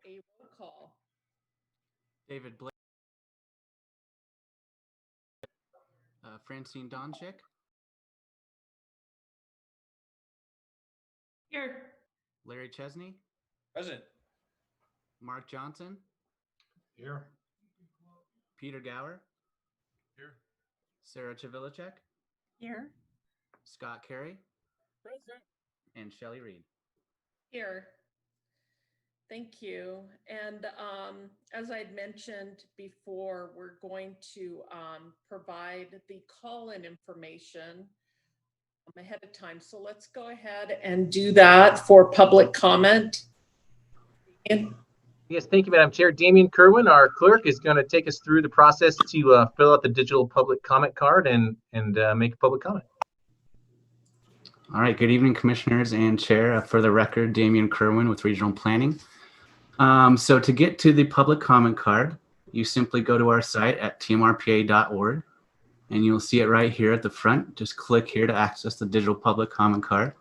a roll call. David Blake. Francine Donchik. Here. Larry Chesney. Present. Mark Johnson. Here. Peter Gower. Here. Sarah Chavilicek. Here. Scott Carey. Present. And Shelley Reed. Here. Thank you. And as I'd mentioned before, we're going to provide the call-in information ahead of time. So let's go ahead and do that for public comment. Yes, thank you, Madam Chair. Damian Kerwin, our clerk, is going to take us through the process to fill out the digital public comment card and make a public comment. All right, good evening, Commissioners and Chair. For the record, Damian Kerwin with Regional Planning. So to get to the public comment card, you simply go to our site at tmrpa.org, and you'll see it right here at the front. Just click here to access the digital public comment card.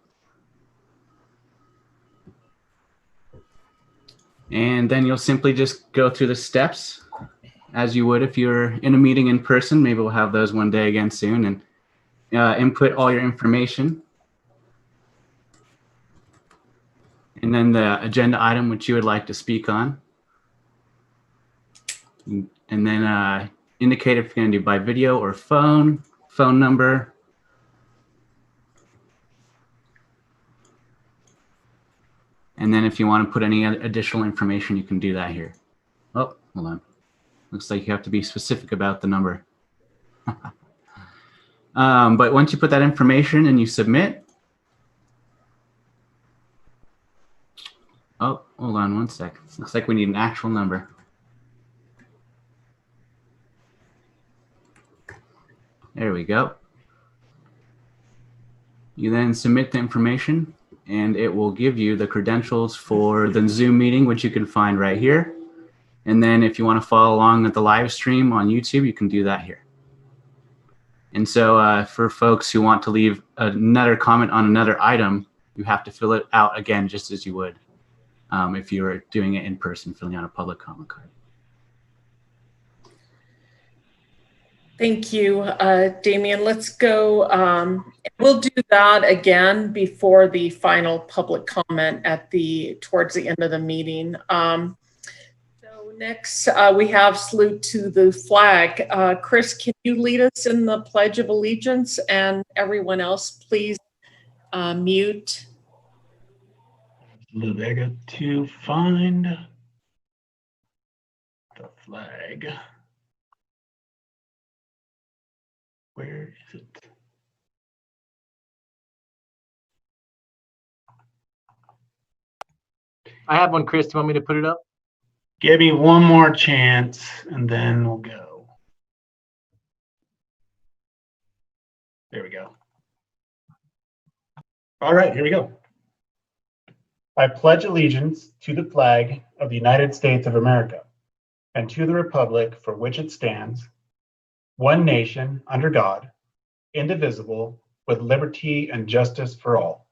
And then you'll simply just go through the steps as you would if you're in a meeting in person. Maybe we'll have those one day again soon, and input all your information. And then the agenda item which you would like to speak on. And then indicate if you're going to do by video or phone number. And then if you want to put any additional information, you can do that here. Oh, hold on. Looks like you have to be specific about the number. But once you put that information and you submit. Oh, hold on one sec. Looks like we need an actual number. There we go. You then submit the information and it will give you the credentials for the Zoom meeting, which you can find right here. And then if you want to follow along with the live stream on YouTube, you can do that here. And so for folks who want to leave another comment on another item, you have to fill it out again, just as you would if you were doing it in person, filling out a public comment card. Thank you, Damian. Let's go. We'll do that again before the final public comment at towards the end of the meeting. So next we have salute to the flag. Chris, can you lead us in the Pledge of Allegiance, and everyone else, please mute. I got to find the flag. Where is it? I have one, Chris. Do you want me to put it up? Give me one more chance and then we'll go. There we go. All right, here we go. I pledge allegiance to the flag of the United States of America and to the republic for which it stands, one nation under God, indivisible, with liberty and justice for all.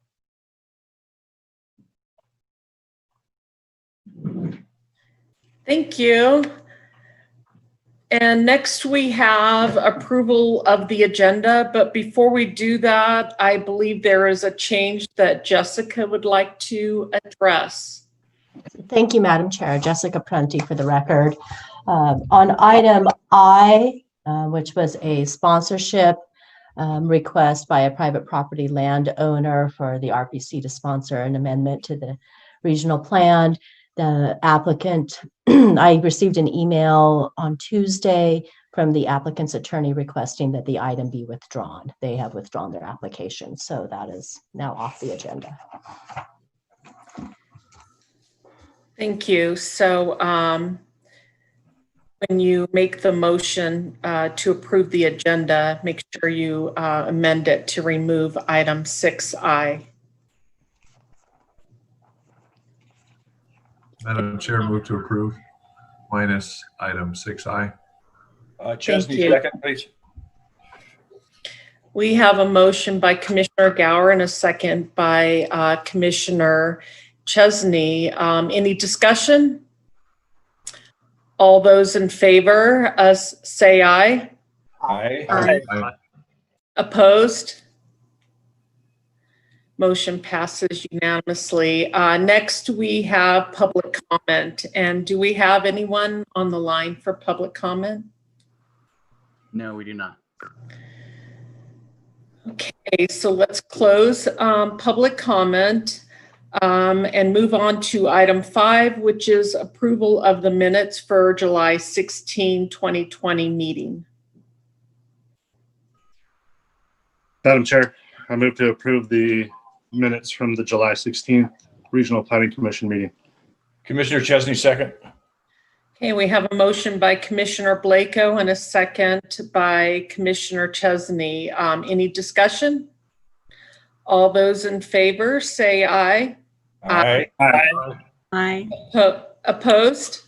Thank you. And next we have approval of the agenda. But before we do that, I believe there is a change that Jessica would like to address. Thank you, Madam Chair. Jessica Prunty for the record. On item I, which was a sponsorship request by a private property landowner for the RPC to sponsor an amendment to the regional plan. The applicant, I received an email on Tuesday from the applicant's attorney requesting that the item be withdrawn. They have withdrawn their application, so that is now off the agenda. Thank you. So when you make the motion to approve the agenda, make sure you amend it to remove item 6I. Madam Chair, move to approve minus item 6I. Chesney, second, please. We have a motion by Commissioner Gower and a second by Commissioner Chesney. Any discussion? All those in favor, say aye. Aye. Aye. Opposed? Motion passes unanimously. Next, we have public comment. And do we have anyone on the line for public comment? No, we do not. Okay, so let's close public comment and move on to item 5, which is approval of the minutes for July 16, 2020 meeting. Madam Chair, I move to approve the minutes from the July 16th Regional Planning Commission meeting. Commissioner Chesney, second. Okay, we have a motion by Commissioner Blako and a second by Commissioner Chesney. Any discussion? All those in favor, say aye. Aye. Aye. Opposed?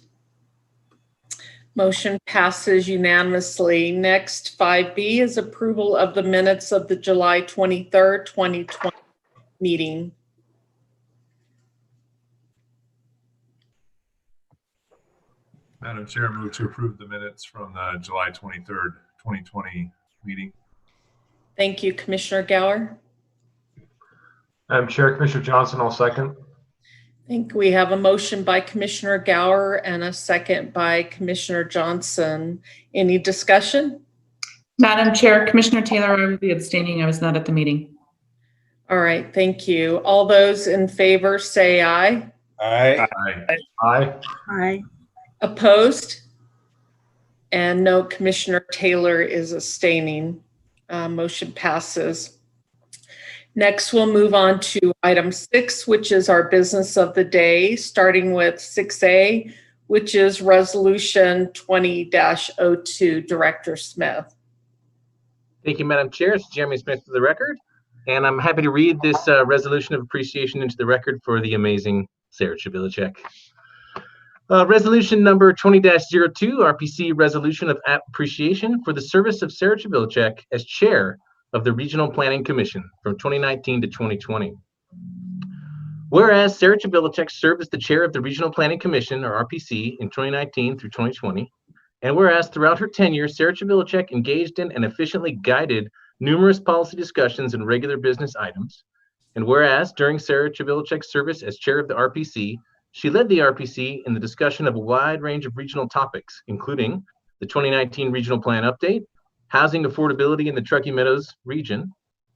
Motion passes unanimously. Next, 5B is approval of the minutes of the July 23rd, 2020 meeting. Madam Chair, I move to approve the minutes from the July 23rd, 2020 meeting. Thank you, Commissioner Gower. Madam Chair, Commissioner Johnson, I'll second. I think we have a motion by Commissioner Gower and a second by Commissioner Johnson. Any discussion? Madam Chair, Commissioner Taylor, I will be abstaining. I was not at the meeting. All right, thank you. All those in favor say aye. Aye. Aye. Aye. Aye. Opposed? And no, Commissioner Taylor is abstaining. Motion passes. Next, we'll move on to item 6, which is our business of the day, starting with 6A, which is Resolution 20-02, Director Smith. Thank you, Madam Chair. It's Jeremy Smith for the record. And I'm happy to read this resolution of appreciation into the record for the amazing Sarah Chavilicek. Resolution number 20-02, RPC Resolution of Appreciation for the service of Sarah Chavilicek as Chair of the Regional Planning Commission from 2019 to 2020. Whereas Sarah Chavilicek served as the Chair of the Regional Planning Commission, or RPC, in 2019 through 2020, and whereas throughout her tenure, Sarah Chavilicek engaged in and efficiently guided numerous policy discussions and regular business items, and whereas during Sarah Chavilicek's service as Chair of the RPC, she led the RPC in the discussion of a wide range of regional topics, including the 2019 Regional Plan Update, housing affordability in the Truckee Meadows region,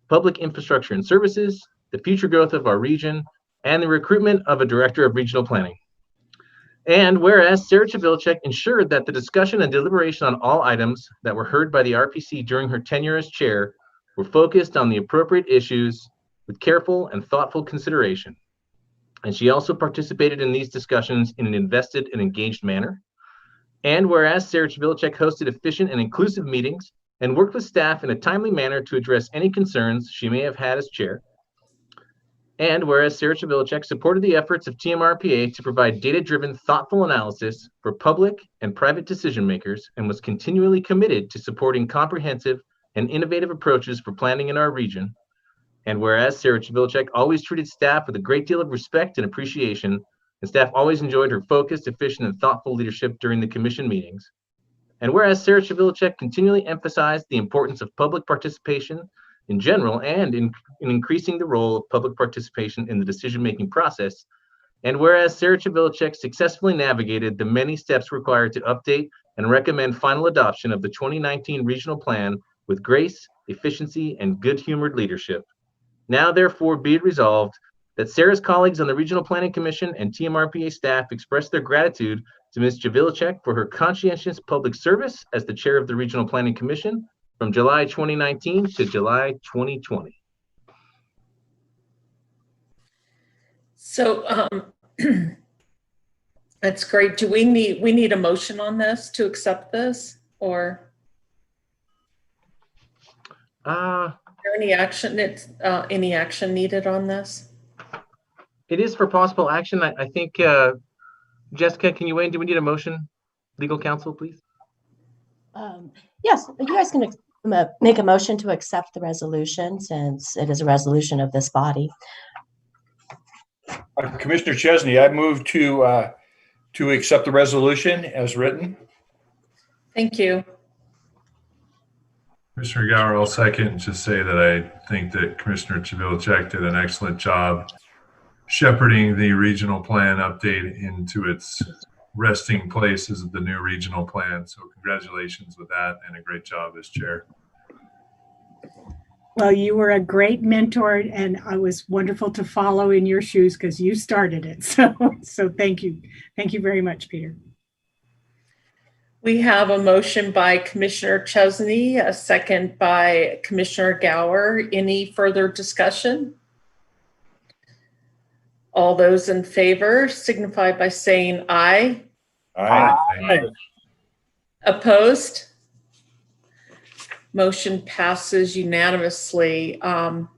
public infrastructure and services, the future growth of our region, and the recruitment of a Director of Regional Planning. And whereas Sarah Chavilicek ensured that the discussion and deliberation on all items that were heard by the RPC during her tenure as Chair were focused on the appropriate issues with careful and thoughtful consideration. And she also participated in these discussions in an invested and engaged manner. And whereas Sarah Chavilicek hosted efficient and inclusive meetings and worked with staff in a timely manner to address any concerns she may have had as Chair. And whereas Sarah Chavilicek supported the efforts of TMRPA to provide data-driven, thoughtful analysis for public and private decision makers and was continually committed to supporting comprehensive and innovative approaches for planning in our region. And whereas Sarah Chavilicek always treated staff with a great deal of respect and appreciation, and staff always enjoyed her focused, efficient, and thoughtful leadership during the commission meetings. And whereas Sarah Chavilicek continually emphasized the importance of public participation in general and in increasing the role of public participation in the decision-making process. And whereas Sarah Chavilicek successfully navigated the many steps required to update and recommend final adoption of the 2019 Regional Plan with grace, efficiency, and good-humored leadership. Now, therefore, be it resolved that Sarah's colleagues on the Regional Planning Commission and TMRPA staff express their gratitude to Ms. Chavilicek for her conscientious public service as the Chair of the Regional Planning Commission from July 2019 to July 2020. So that's great. Do we need a motion on this to accept this, or is there any action? Any action needed on this? It is for possible action. I think, Jessica, can you weigh in? Do we need a motion? Legal counsel, please. Yes, you guys can make a motion to accept the resolution since it is a resolution of this body. Commissioner Chesney, I move to to accept the resolution as written. Thank you. Commissioner Gower, I'll second and just say that I think that Commissioner Chivilchek did an excellent job shepherding the regional plan update into its resting place as the new regional plan. So congratulations with that and a great job as chair. Well, you were a great mentor, and I was wonderful to follow in your shoes because you started it. So thank you. Thank you very much, Peter. We have a motion by Commissioner Chesney, a second by Commissioner Gower. Any further discussion? All those in favor signify by saying aye. Aye. Opposed? Motion passes unanimously. Item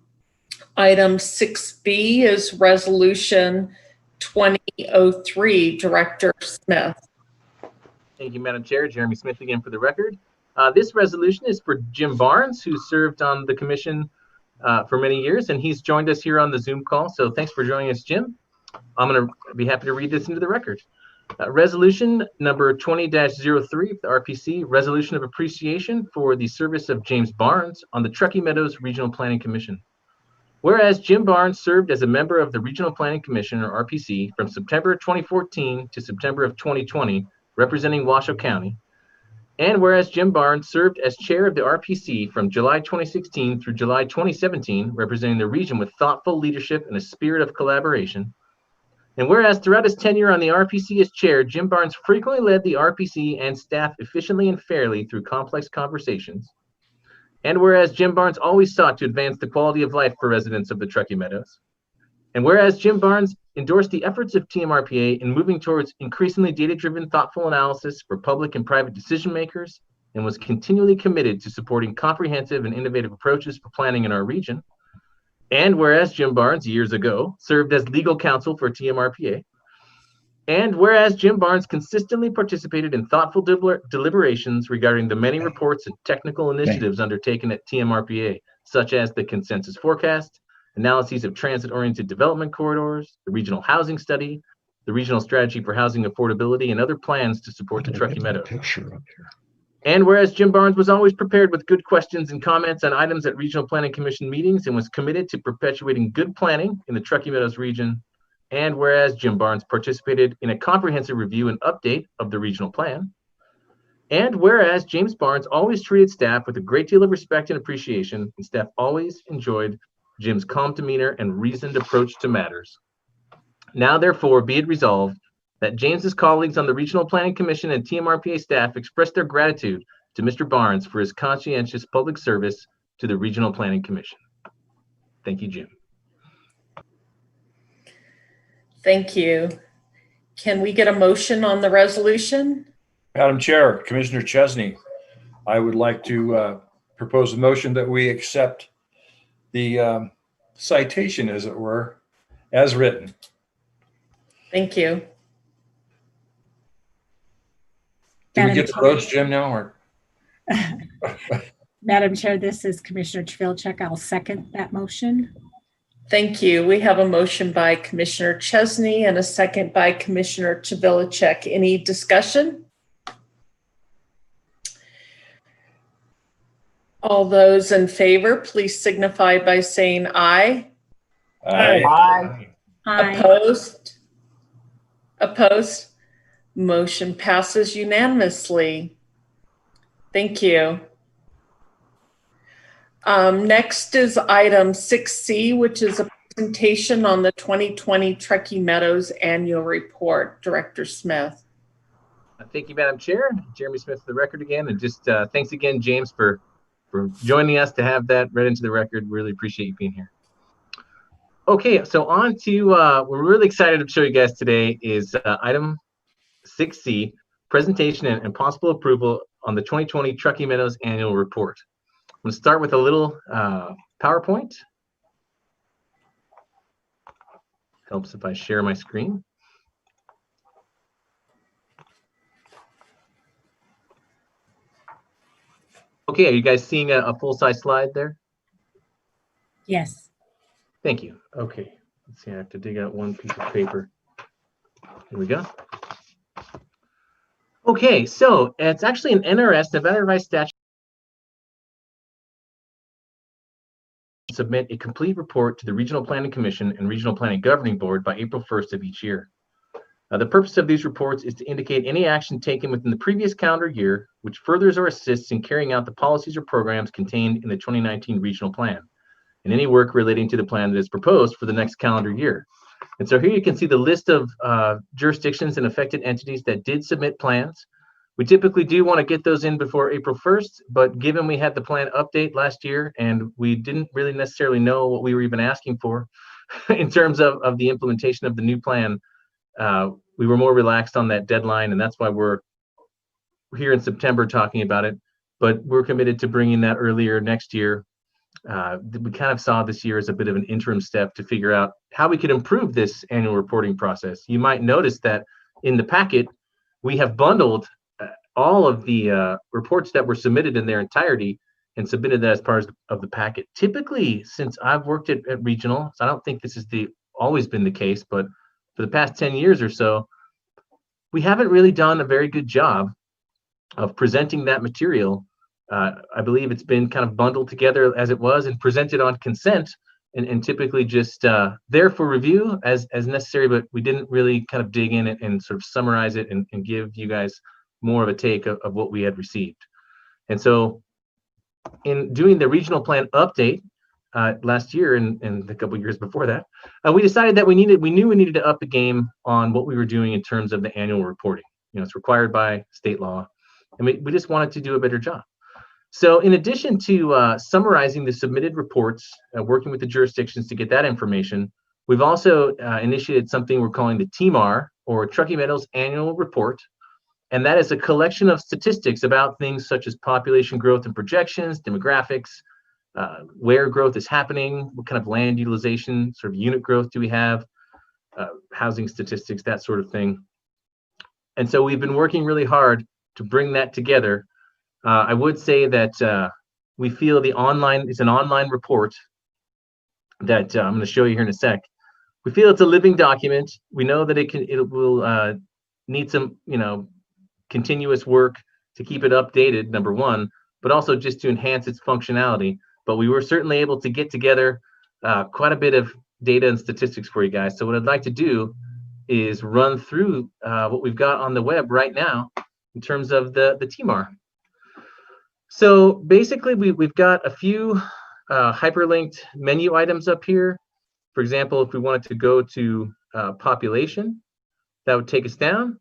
6B is Resolution 2003, Director Smith. Thank you, Madam Chair. Jeremy Smith again for the record. This resolution is for Jim Barnes, who served on the commission for many years, and he's joined us here on the Zoom call. So thanks for joining us, Jim. I'm going to be happy to read this into the record. Resolution number 20-03 of the RPC, Resolution of Appreciation for the service of James Barnes on the Truckee Meadows Regional Planning Commission. Whereas Jim Barnes served as a member of the Regional Planning Commission, or RPC, from September 2014 to September of 2020, representing Washoe County. And whereas Jim Barnes served as chair of the RPC from July 2016 through July 2017, representing the region with thoughtful leadership and a spirit of collaboration. And whereas throughout his tenure on the RPC as chair, Jim Barnes frequently led the RPC and staff efficiently and fairly through complex conversations. And whereas Jim Barnes always sought to advance the quality of life for residents of the Truckee Meadows. And whereas Jim Barnes endorsed the efforts of TMRPA in moving towards increasingly data-driven, thoughtful analysis for public and private decision makers, and was continually committed to supporting comprehensive and innovative approaches for planning in our region. And whereas Jim Barnes, years ago, served as legal counsel for TMRPA. And whereas Jim Barnes consistently participated in thoughtful deliberations regarding the many reports and technical initiatives undertaken at TMRPA, such as the consensus forecast, analyses of transit-oriented development corridors, the regional housing study, the regional strategy for housing affordability, and other plans to support the Truckee Meadows. And whereas Jim Barnes was always prepared with good questions and comments on items at Regional Planning Commission meetings and was committed to perpetuating good planning in the Truckee Meadows region. And whereas Jim Barnes participated in a comprehensive review and update of the regional plan. And whereas James Barnes always treated staff with a great deal of respect and appreciation, and staff always enjoyed Jim's calm demeanor and reasoned approach to matters. Now, therefore, be it resolved that James's colleagues on the Regional Planning Commission and TMRPA staff express their gratitude to Mr. Barnes for his conscientious public service to the Regional Planning Commission. Thank you, Jim. Thank you. Can we get a motion on the resolution? Madam Chair, Commissioner Chesney, I would like to propose a motion that we accept the citation, as it were, as written. Thank you. Did we get the votes, Jim, now? Or? Madam Chair, this is Commissioner Chivilchek. I'll second that motion. Thank you. We have a motion by Commissioner Chesney and a second by Commissioner Chivilchek. Any discussion? All those in favor, please signify by saying aye. Aye. Aye. Opposed? Opposed? Motion passes unanimously. Thank you. Next is item 6C, which is a presentation on the 2020 Truckee Meadows Annual Report. Director Smith. Thank you, Madam Chair. Jeremy Smith for the record again. And just thanks again, James, for joining us to have that read into the record. Really appreciate you being here. Okay, so on to what we're really excited to show you guys today is item 6C, presentation and possible approval on the 2020 Truckee Meadows Annual Report. I'm going to start with a little PowerPoint. Helps if I share my screen. Okay, are you guys seeing a full-size slide there? Yes. Thank you. Okay, let's see, I have to dig out one piece of paper. Here we go. Okay, so it's actually an NRS, Nevada Revised Statute, submit a complete report to the Regional Planning Commission and Regional Planning Governing Board by April 1st of each year. The purpose of these reports is to indicate any action taken within the previous calendar year which furthers or assists in carrying out the policies or programs contained in the 2019 regional plan, and any work relating to the plan that is proposed for the next calendar year. And so here you can see the list of jurisdictions and affected entities that did submit plans. We typically do want to get those in before April 1st, but given we had the plan update last year and we didn't really necessarily know what we were even asking for in terms of the implementation of the new plan, we were more relaxed on that deadline, and that's why we're here in September talking about it. But we're committed to bringing that earlier next year. We kind of saw this year as a bit of an interim step to figure out how we could improve this annual reporting process. You might notice that in the packet, we have bundled all of the reports that were submitted in their entirety and submitted that as part of the packet. Typically, since I've worked at regional, so I don't think this is always been the case, but for the past 10 years or so, we haven't really done a very good job of presenting that material. I believe it's been kind of bundled together as it was and presented on consent and typically just there for review as necessary, but we didn't really kind of dig in and sort of summarize it and give you guys more of a take of what we had received. And so in doing the regional plan update last year and a couple of years before that, we decided that we knew we needed to up the game on what we were doing in terms of the annual reporting. You know, it's required by state law, and we just wanted to do a better job. So in addition to summarizing the submitted reports, working with the jurisdictions to get that information, we've also initiated something we're calling the TMAR, or Truckee Meadows Annual Report. And that is a collection of statistics about things such as population growth and projections, demographics, where growth is happening, what kind of land utilization, sort of unit growth do we have, housing statistics, that sort of thing. And so we've been working really hard to bring that together. I would say that we feel it's an online report that I'm going to show you here in a sec. We feel it's a living document. We know that it will need some, continuous work to keep it updated, number one, but also just to enhance its functionality. But we were certainly able to get together quite a bit of data and statistics for you guys. So what I'd like to do is run through what we've got on the web right now in terms of the TMAR. So basically, we've got a few hyperlinked menu items up here. For example, if we wanted to go to population, that would take us down,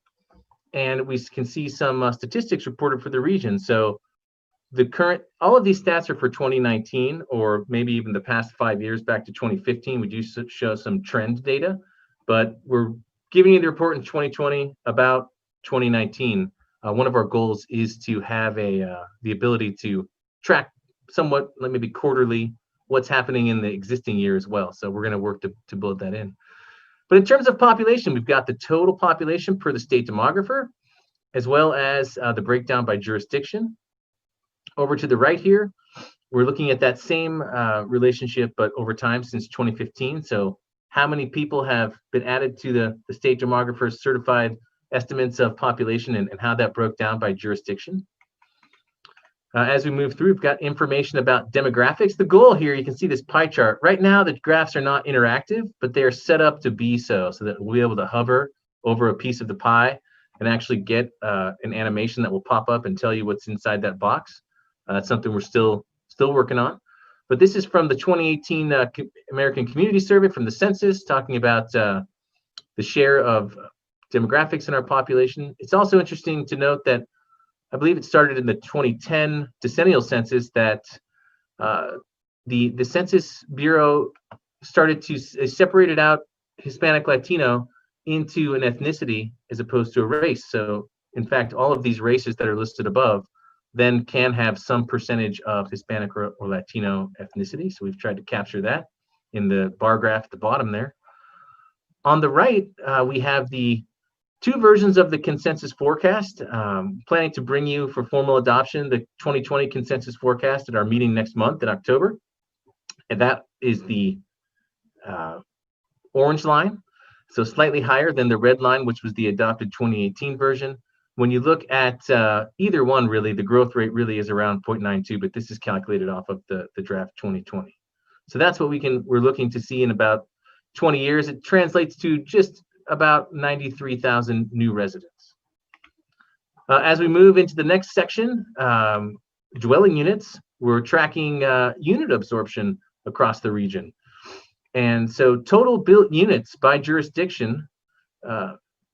and we can see some statistics reported for the region. So all of these stats are for 2019, or maybe even the past 5 years back to 2015. We do show some trend data, but we're giving you the report in 2020 about 2019. One of our goals is to have the ability to track somewhat, like maybe quarterly, what's happening in the existing year as well. So we're going to work to build that in. But in terms of population, we've got the total population per the state demographer, as well as the breakdown by jurisdiction. Over to the right here, we're looking at that same relationship, but over time since 2015. So how many people have been added to the state demographer's certified estimates of population and how that broke down by jurisdiction. As we move through, we've got information about demographics. The goal here, you can see this pie chart. Right now, the graphs are not interactive, but they are set up to be so that we'll be able to hover over a piece of the pie and actually get an animation that will pop up and tell you what's inside that box. That's something we're still working on. But this is from the 2018 American Community Survey from the census, talking about the share of demographics in our population. It's also interesting to note that I believe it started in the 2010 decennial census that the Census Bureau started to separate out Hispanic Latino into an ethnicity as opposed to a race. So in fact, all of these races that are listed above then can have some percentage of Hispanic or Latino ethnicity. So we've tried to capture that in the bar graph at the bottom there. On the right, we have the two versions of the consensus forecast. Planning to bring you for formal adoption the 2020 consensus forecast at our meeting next month in October. And that is the orange line, so slightly higher than the red line, which was the adopted 2018 version. when you look at either one, really, the growth rate really is around 0.92, but this is calculated off of the draft 2020. So that's what we're looking to see in about 20 years. It translates to just about 93,000 new residents. As we move into the next section, dwelling units, we're tracking unit absorption across the region. And so total built units by jurisdiction,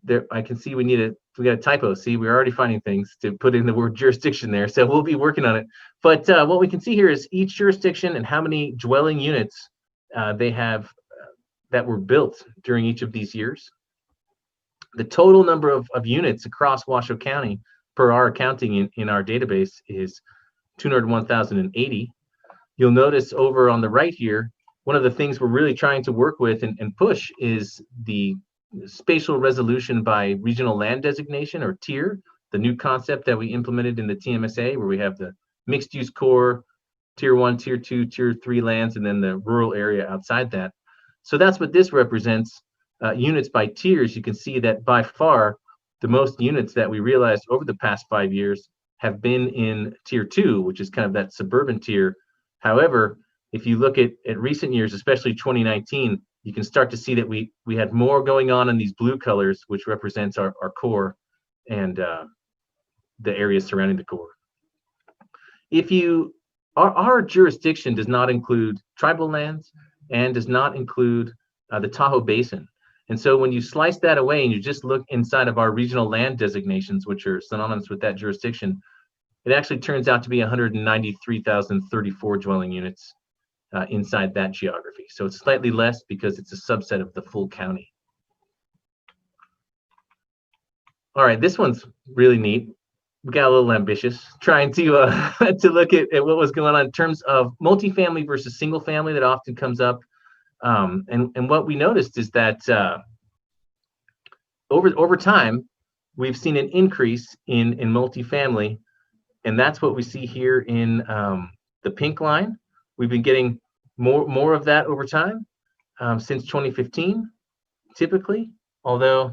there I can see we got a typo. See, we're already finding things to put in the word jurisdiction there. So we'll be working on it. But what we can see here is each jurisdiction and how many dwelling units they have that were built during each of these years. The total number of units across Washoe County per our accounting in our database is 201,080. You'll notice over on the right here, one of the things we're really trying to work with and push is the spatial resolution by regional land designation, or tier, the new concept that we implemented in the TMSA, where we have the mixed use core, tier 1, tier 2, tier 3 lands, and then the rural area outside that. So that's what this represents, units by tiers. You can see that by far the most units that we realized over the past 5 years have been in tier 2, which is kind of that suburban tier. However, if you look at recent years, especially 2019, you can start to see that we had more going on in these blue colors, which represents our core and the areas surrounding the core. Our jurisdiction does not include tribal lands and does not include the Tahoe Basin. And so when you slice that away and you just look inside of our regional land designations, which are synonymous with that jurisdiction, it actually turns out to be 193,034 dwelling units inside that geography. So it's slightly less because it's a subset of the full county. All right, this one's really neat. We got a little ambitious, trying to look at what was going on in terms of multifamily versus single family. That often comes up. And what we noticed is that over time, we've seen an increase in multifamily, and that's what we see here in the pink line. We've been getting more of that over time since 2015, typically, although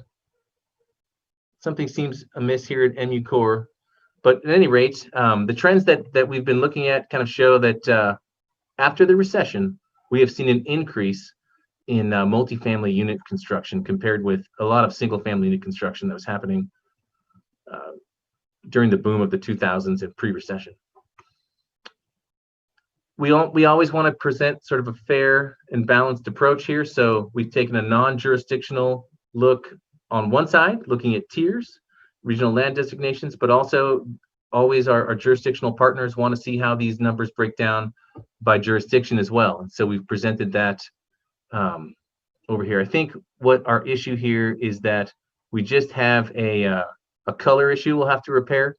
something seems amiss here at MU Core. But at any rate, the trends that we've been looking at kind of show that after the recession, we have seen an increase in multifamily unit construction compared with a lot of single family unit construction that was happening during the boom of the 2000s and pre-recession. We always want to present sort of a fair and balanced approach here. So we've taken a non-jurisdictional look on one side, looking at tiers, regional land designations, but also always our jurisdictional partners want to see how these numbers break down by jurisdiction as well. And so we've presented that over here. I think what our issue here is that we just have a color issue we'll have to repair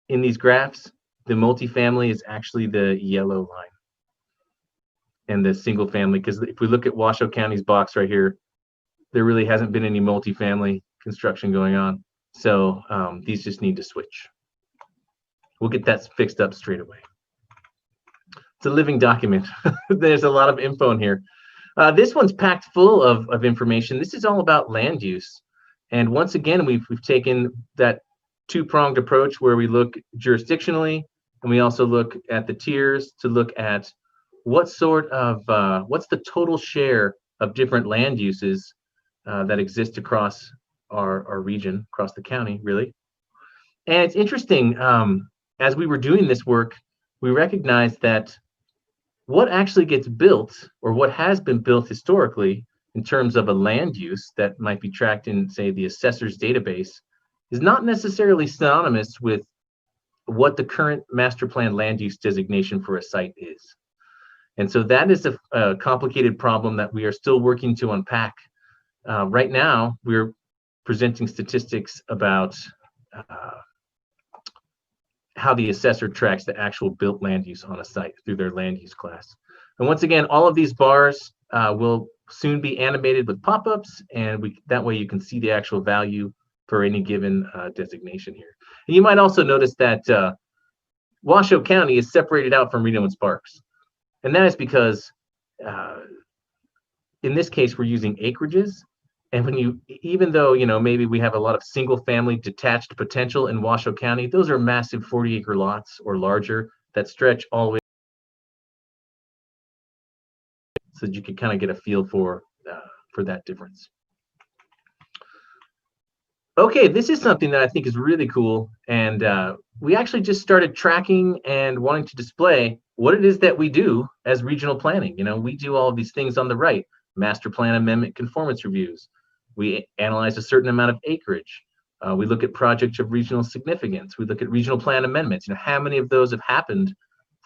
in these graphs. The multifamily is actually the yellow line, and the single family, because if we look at Washoe County's box right here, there really hasn't been any multifamily construction going on. So these just need to switch. We'll get that fixed up straight away. It's a living document. There's a lot of info in here. This one's packed full of information. This is all about land use. And once again, we've taken that two-pronged approach where we look jurisdictionally, and we also look at the tiers to look at what sort of, what's the total share of different land uses that exist across our region, across the county, really. And it's interesting, as we were doing this work, we recognized that what actually gets built, or what has been built historically in terms of a land use that might be tracked in, say, the assessor's database, is not necessarily synonymous with what the current master plan land use designation for a site is. And so that is a complicated problem that we are still working to unpack. Right now, we're presenting statistics about how the assessor tracks the actual built land use on a site through their land use class. And once again, all of these bars will soon be animated with pop-ups, and that way you can see the actual value for any given designation here. And you might also notice that Washoe County is separated out from Reno and Sparks. And that is because in this case, we're using acreages, And when you, even though, maybe we have a lot of single family detached potential in Washoe County, those are massive 40-acre lots or larger that stretch all the way, so that you can kind of get a feel for that difference. Okay, this is something that I think is really cool. And we actually just started tracking and wanting to display what it is that we do as regional planning. We do all of these things on the right: master plan amendment conformance reviews. We analyze a certain amount of acreage. We look at projects of regional significance. We look at regional plan amendments. How many of those have happened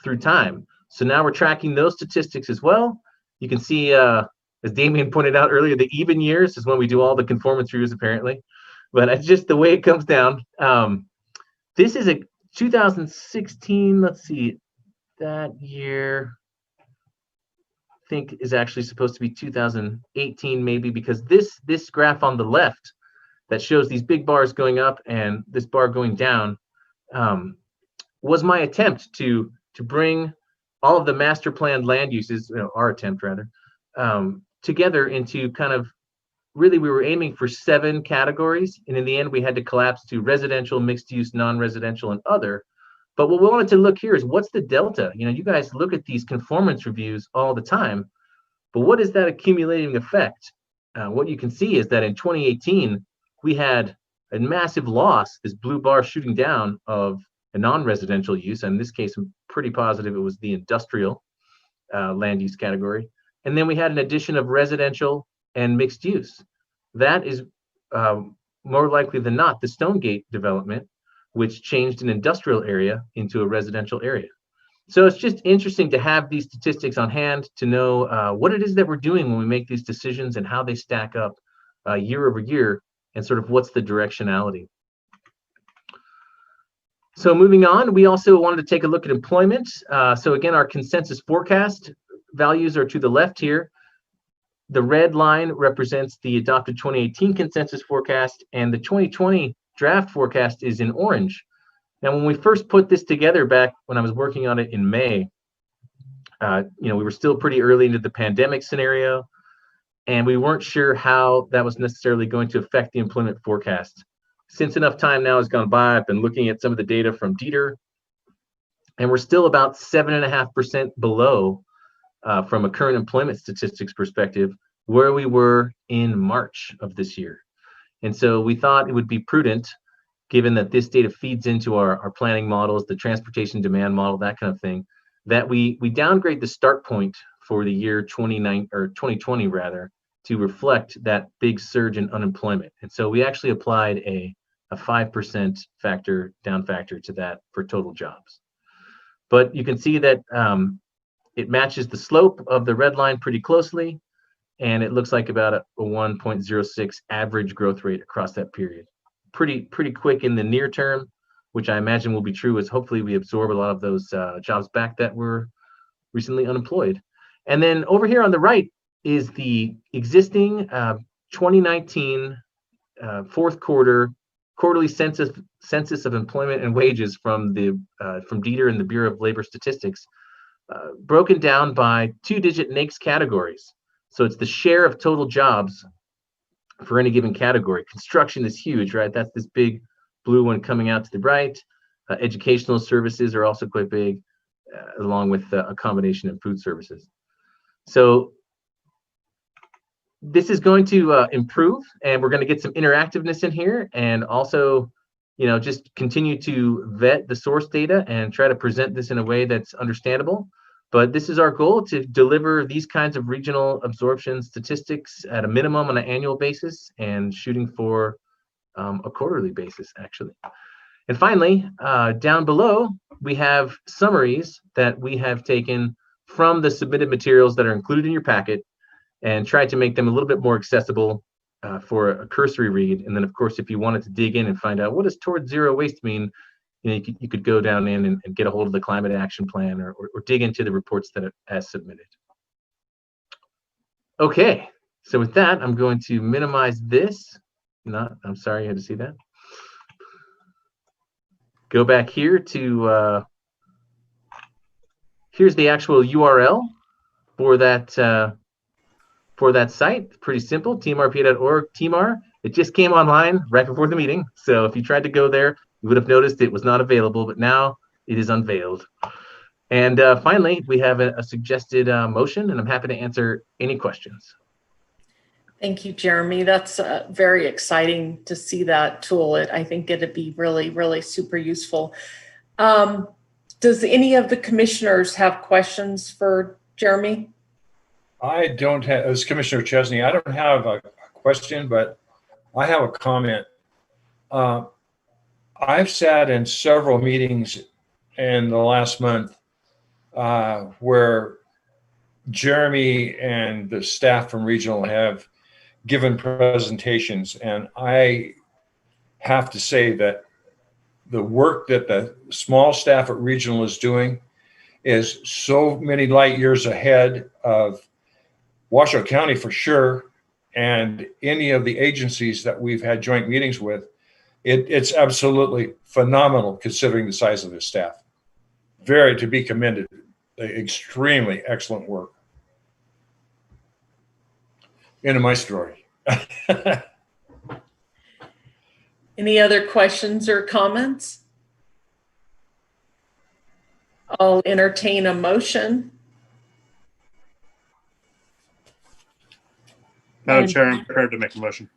through time? So now we're tracking those statistics as well. You can see, as Damien pointed out earlier, the even years is when we do all the conformance reviews, apparently. But it's just the way it comes down. This is a 2016, let's see, that year, I think is actually supposed to be 2018 maybe, because this graph on the left that shows these big bars going up and this bar going down was my attempt to bring all of the master planned land uses, our attempt rather, together into kind of, really we were aiming for 7 categories, and in the end we had to collapse to residential, mixed use, non-residential, and other. But what we wanted to look here is, what's the delta? You guys look at these conformance reviews all the time, but what is that accumulating effect? What you can see is that in 2018, we had a massive loss, this blue bar shooting down, of a non-residential use. And in this case, I'm pretty positive it was the industrial land use category. And then we had an addition of residential and mixed use. That is more likely than not the Stonegate development, which changed an industrial area into a residential area. So it's just interesting to have these statistics on hand, to know what it is that we're doing when we make these decisions and how they stack up year over year, and sort of what's the directionality. So moving on, we also wanted to take a look at employment. So again, our consensus forecast values are to the left here. The red line represents the adopted 2018 consensus forecast, and the 2020 draft forecast is in orange. Now, when we first put this together back when I was working on it in May, we were still pretty early into the pandemic scenario, and we weren't sure how that was necessarily going to affect the employment forecast. Since enough time now has gone by, I've been looking at some of the data from Dieter, and we're still about 7.5% below, from a current employment statistics perspective, where we were in March of this year. And so we thought it would be prudent, given that this data feeds into our planning models, the transportation demand model, that kind of thing, that we downgrade the start point for the year 2020 rather, to reflect that big surge in unemployment. And so we actually applied a 5% down factor to that for total jobs. But you can see that it matches the slope of the red line pretty closely, and it looks like about a 1.06 average growth rate across that period. Pretty quick in the near term, which I imagine will be true as hopefully we absorb a lot of those jobs back that were recently unemployed. And then over here on the right is the existing 2019 fourth quarterly census of employment and wages from Dieter and the Bureau of Labor Statistics, broken down by 2-digit NAICS categories. So it's the share of total jobs for any given category. Construction is huge, right? That's this big blue one coming out to the right. Educational services are also quite big, along with accommodation and food services. So this is going to improve, and we're going to get some interactiveness in here, and also, just continue to vet the source data and try to present this in a way that's understandable. But this is our goal, to deliver these kinds of regional absorption statistics at a minimum on an annual basis, and shooting for a quarterly basis, actually. And finally, down below, we have summaries that we have taken from the submitted materials that are included in your packet, and tried to make them a little bit more accessible for a cursory read. And then, of course, if you wanted to dig in and find out what does towards zero waste mean, you could go down in and get a hold of the climate action plan, or dig into the reports that are as submitted. Okay, so with that, I'm going to minimize this. I'm sorry you had to see that. Go back here to, here's the actual URL for that for that site. Pretty simple, teamrpa.org, TMR. It just came online right before the meeting. So if you tried to go there, you would have noticed it was not available, but now it is unveiled. And finally, we have a suggested motion, and I'm happy to answer any questions. Thank you, Jeremy. That's very exciting to see that tool. I think it'd be really, really super useful. Does any of the commissioners have questions for Jeremy? I don't have, as Commissioner Chesney, I don't have a question, but I have a comment. I've sat in several meetings in the last month where Jeremy and the staff from Regional have given presentations, and I have to say that the work that the small staff at Regional is doing is so many light years ahead of Washoe County for sure, and any of the agencies that we've had joint meetings with. It's absolutely phenomenal considering the size of his staff. Very to be commended. Extremely excellent work. End of my story. Any other questions or comments? I'll entertain a motion. Madam Chair, I'm prepared to make a motion.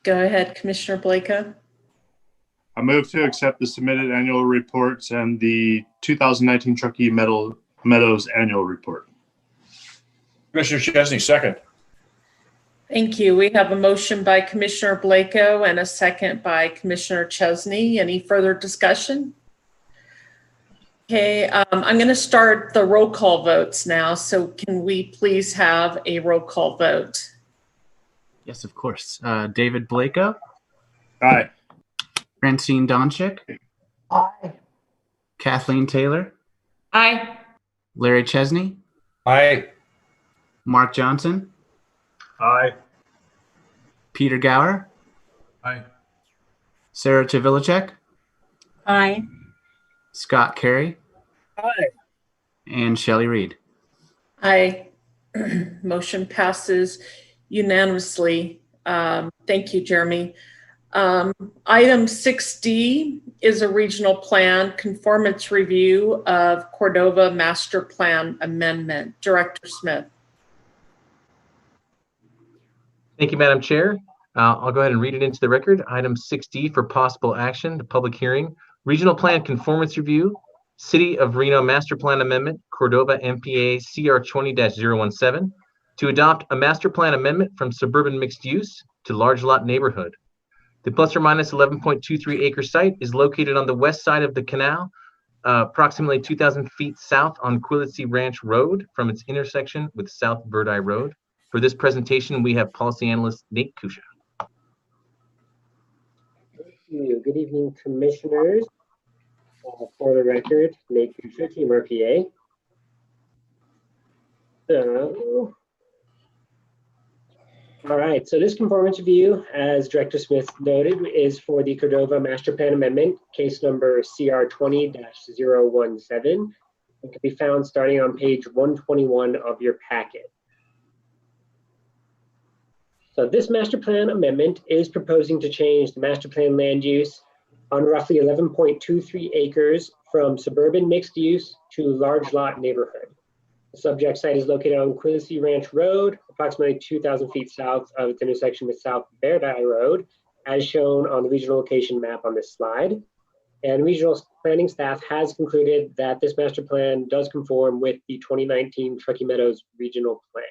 Go ahead, Commissioner Blaka. I move to accept the submitted annual reports and the 2019 Truckee Meadows annual report. Commissioner Chesney, second. Thank you. We have a motion by Commissioner Blako and a second by Commissioner Chesney. Any further discussion? Okay, I'm going to start the roll call votes now. So can we please have a roll call vote? Yes, of course. David Blako. Aye. Francine Donchik. Aye. Kathleen Taylor. Aye. Larry Chesney. Aye. Mark Johnson. Aye. Peter Gower. Aye. Sarah Chavilicek. Aye. Scott Carey. Aye. And Shelley Reed. Aye. Motion passes unanimously. Thank you, Jeremy. Item 6D is a regional plan conformance review of Cordova Master Plan Amendment. Director Smith. Thank you, Madam Chair. I'll go ahead and read it into the record. Item 6D for possible action, the public hearing. Regional Plan Conformance Review, City of Reno Master Plan Amendment, Cordova MPA CR 20-017, to adopt a master plan amendment from suburban mixed use to large lot neighborhood. The plus or minus 11.23 acre site is located on the west side of the canal, approximately 2,000 feet south on Quillitsy Ranch Road from its intersection with South Verdi Road. For this presentation, we have policy analyst Nate Kusha. Thank you. Good evening, commissioners. For the record, Nate Kusha, Team RPA. So, all right, so this conformance review, as Director Smith noted, is for the Cordova Master Plan Amendment, case number CR 20-017. It can be found starting on page 121 of your packet. So this master plan amendment is proposing to change the master plan land use on roughly 11.23 acres from suburban mixed use to large lot neighborhood. The subject site is located on Quillitsy Ranch Road, approximately 2,000 feet south of its intersection with South Verdi Road, as shown on the regional location map on this slide. And regional planning staff has concluded that this master plan does conform with the 2019 Truckee Meadows Regional Plan.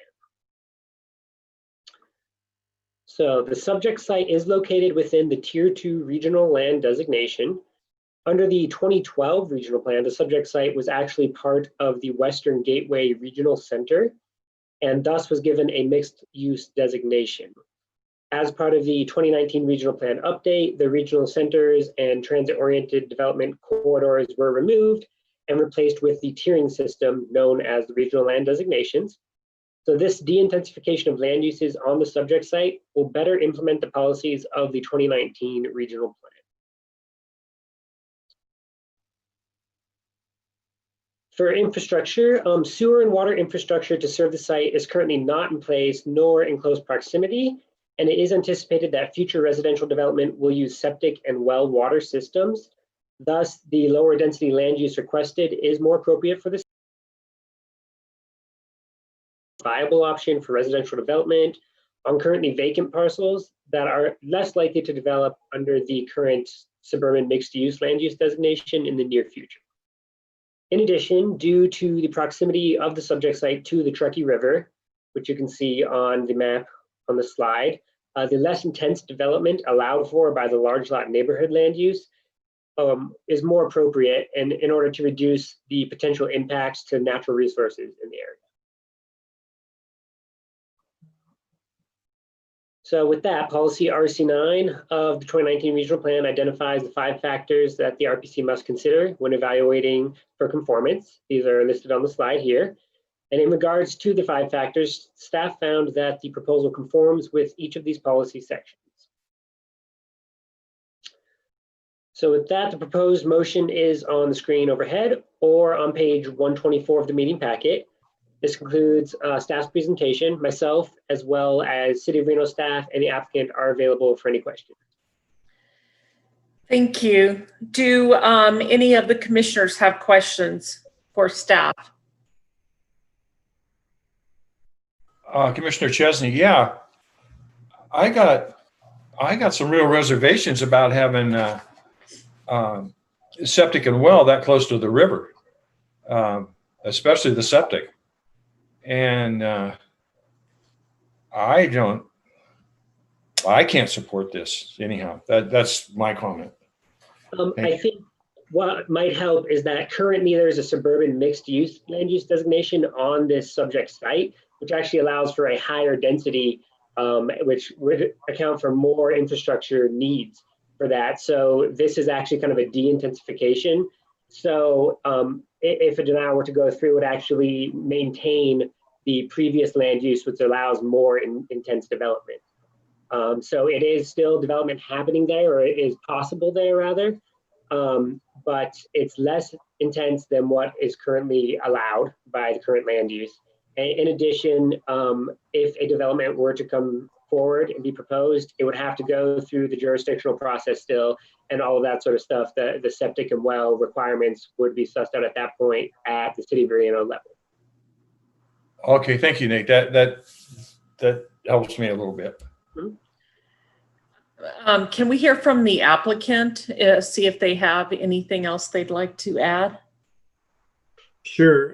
So the subject site is located within the Tier 2 regional land designation. Under the 2012 regional plan, the subject site was actually part of the Western Gateway Regional Center and thus was given a mixed use designation. As part of the 2019 regional plan update, the regional centers and transit-oriented development corridors were removed and replaced with the tiering system known as the regional land designations. So this de-intensification of land uses on the subject site will better implement the policies of the 2019 regional plan. For infrastructure, sewer and water infrastructure to serve the site is currently not in place nor in close proximity, and it is anticipated that future residential development will use septic and well water systems. Thus, the lower density land use requested is more appropriate for this viable option for residential development on currently vacant parcels that are less likely to develop under the current suburban mixed-use land use designation in the near future. In addition, due to the proximity of the subject site to the Truckee River, which you can see on the map on the slide, the less intense development allowed for by the large lot neighborhood land use is more appropriate and in order to reduce the potential impacts to natural resources in the area. So with that, policy RC9 of the 2019 regional plan identifies the 5 factors that the RPC must consider when evaluating for conformance. These are listed on the slide here. And in regards to the 5 factors, staff found that the proposal conforms with each of these policy sections. So with that, the proposed motion is on the screen overhead or on page 124 of the meeting packet. This concludes staff's presentation. Myself, as well as City of Reno staff and the applicant are available for any questions. Thank you. Do any of the commissioners have questions for staff? Commissioner Chesney, yeah, I got some real reservations about having septic and well that close to the river, especially the septic. And I can't support this anyhow. That's my comment. I think what might help is that currently there's a suburban mixed use land use designation on this subject site, which actually allows for a higher density, which would account for more infrastructure needs for that. So this is actually kind of a de-intensification. So if a denial were to go through, it would actually maintain the previous land use, which allows more intense development. So it is still development happening there, or it is possible there rather, but it's less intense than what is currently allowed by the current land use. And in addition, if a development were to come forward and be proposed, it would have to go through the jurisdictional process still, and all of that sort of stuff. The septic and well requirements would be sussed out at that point at the City of Reno level. Okay, thank you, Nate. That helps me a little bit. Can we hear from the applicant, see if they have anything else they'd like to add? Sure.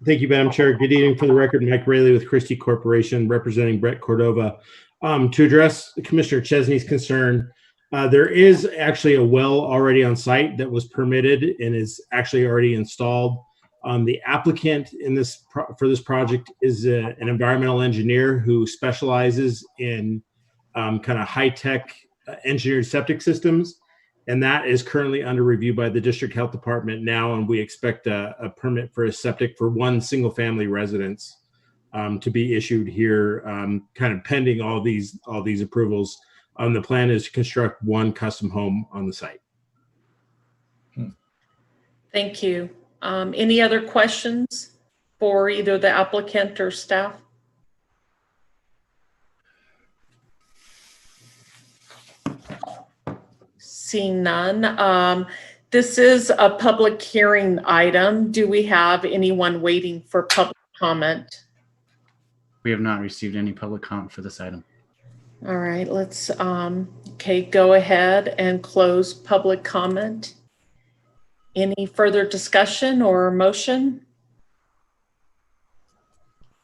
Thank you, Madam Chair. Good evening. For the record, Mike Raley with Christie Corporation, representing Brett Cordova. To address Commissioner Chesney's concern, there is actually a well already on site that was permitted and is actually already installed. The applicant in this for this project is an environmental engineer who specializes in kind of high-tech engineered septic systems, and that is currently under review by the District Health Department now, and we expect a permit for a septic for one single-family residence to be issued here, kind of pending all these approvals. The plan is to construct one custom home on the site. Thank you. Any other questions for either the applicant or staff? Seeing none. This is a public hearing item. Do we have anyone waiting for public comment? We have not received any public comment for this item. All right, let's okay, go ahead and close public comment. Any further discussion or motion?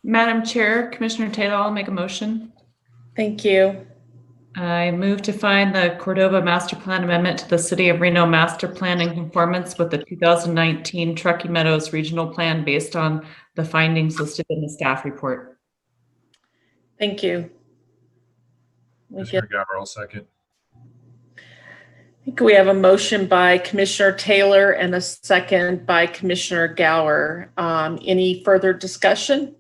Madam Chair, Commissioner Taylor, I'll make a motion. Thank you. I move to find the Cordova Master Plan Amendment to the City of Reno Master Plan in conformance with the 2019 Truckee Meadows Regional Plan based on the findings listed in the staff report. Thank you. Commissioner Gower, second. I think we have a motion by Commissioner Taylor and a second by Commissioner Gower. Any further discussion?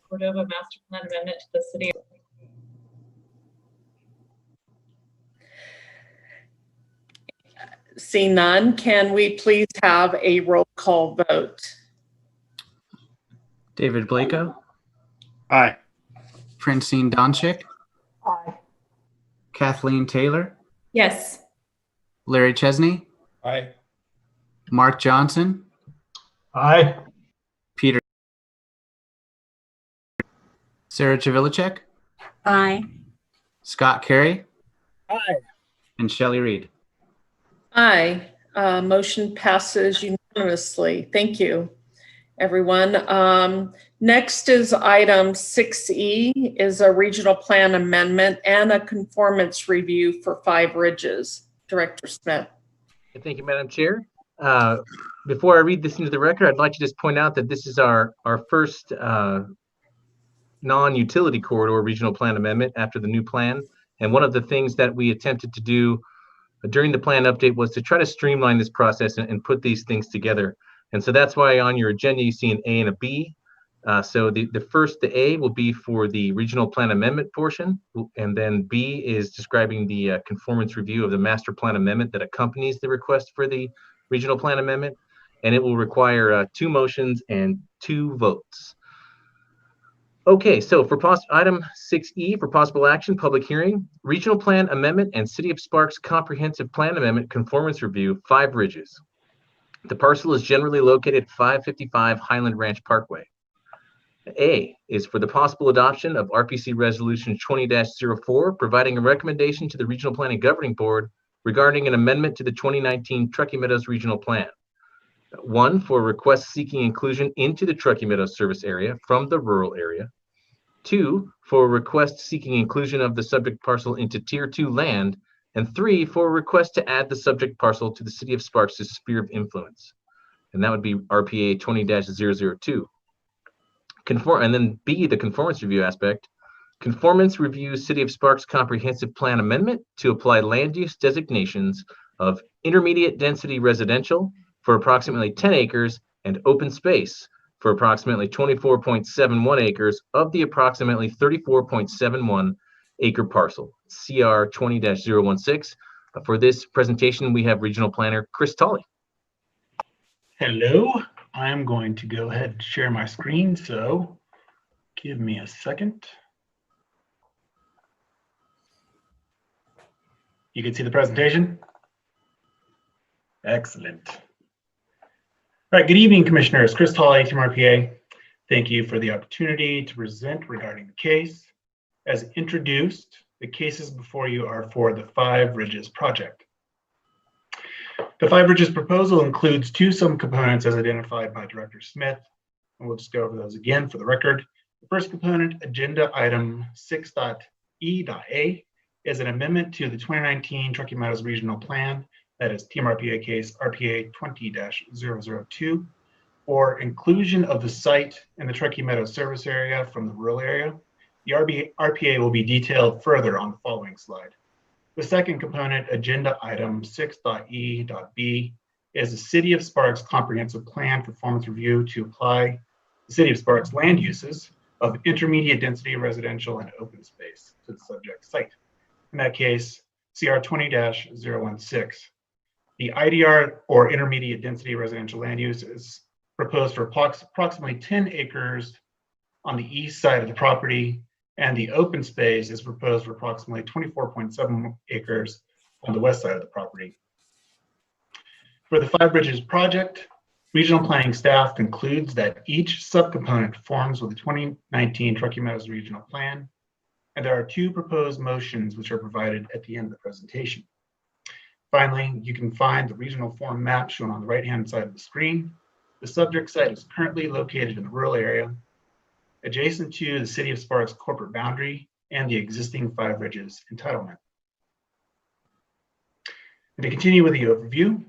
Cordova Master Plan Amendment to the City of See none, can we please have a roll call vote? David Blako, Aye. Francine Donchik, Aye. Kathleen Taylor, Yes. Larry Chesney, Aye. Mark Johnson, Aye. Peter, Sarah Chavilicek, Aye. Scott Carey, Aye. and Shelley Reed. Aye. Motion passes unanimously. Thank you, everyone. Next is item 6E, is a regional plan amendment and a conformance review for 5 Ridges. Director Smith. Thank you, Madam Chair. Before I read this into the record, I'd like to just point out that this is our first non-utility corridor regional plan amendment after the new plan. And one of the things that we attempted to do during the plan update was to try to streamline this process and put these things together. And so that's why on your agenda you see an A and a B. So the A will be for the regional plan amendment portion, and then B is describing the conformance review of the master plan amendment that accompanies the request for the regional plan amendment, and it will require 2 motions and 2 votes. Okay, so for item 6E for possible action, public hearing, regional plan amendment and City of Sparks comprehensive plan amendment conformance review, 5 Ridges. The parcel is generally located at 555 Highland Ranch Parkway. A is for the possible adoption of RPC Resolution 20-04, providing a recommendation to the Regional Planning Governing Board regarding an amendment to the 2019 Truckee Meadows Regional Plan. 1, for requests seeking inclusion into the Truckee Meadows service area from the rural area. 2, for requests seeking inclusion of the subject parcel into Tier 2 land. And 3, for a request to add the subject parcel to the City of Sparks' sphere of influence. And that would be RPA 20-002. And then B, the conformance review aspect. Conformance reviews City of Sparks comprehensive plan amendment to apply land use designations of intermediate density residential for approximately 10 acres and open space for approximately 24.71 acres of the approximately 34.71 acre parcel, CR 20-016. For this presentation, we have Regional Planner Chris Tolley. Hello. I am going to go ahead and share my screen, so give me a second. You can see the presentation? Excellent. All right, good evening, Commissioners. Chris Tolley, Team RPA. Thank you for the opportunity to present regarding the case. As introduced, the cases before you are for the 5 Ridges project. The 5 Ridges proposal includes 2 subcomponents as identified by Director Smith, and we'll just go over those again for the record. The first component, agenda item 6.E.A, is an amendment to the 2019 Truckee Meadows Regional Plan, that is Team RPA case RPA 20-002, for inclusion of the site in the Truckee Meadows service area from the rural area. The RPA will be detailed further on the following slide. The second component, agenda item 6.E.B, is the City of Sparks Comprehensive Plan Performance Review to apply the City of Sparks land uses of intermediate density residential and open space to the subject site. In that case, CR 20-016. The IDR, or intermediate density residential land use, is proposed for approximately 10 acres on the east side of the property, and the open space is proposed for approximately 24.7 acres on the west side of the property. For the 5 Ridges project, regional planning staff concludes that each subcomponent conforms with the 2019 Truckee Meadows Regional Plan, and there are 2 proposed motions which are provided at the end of the presentation. Finally, you can find the regional form map shown on the right-hand side of the screen. The subject site is currently located in the rural area, adjacent to the City of Sparks corporate boundary and the existing 5 Ridges entitlement. And to continue with the overview,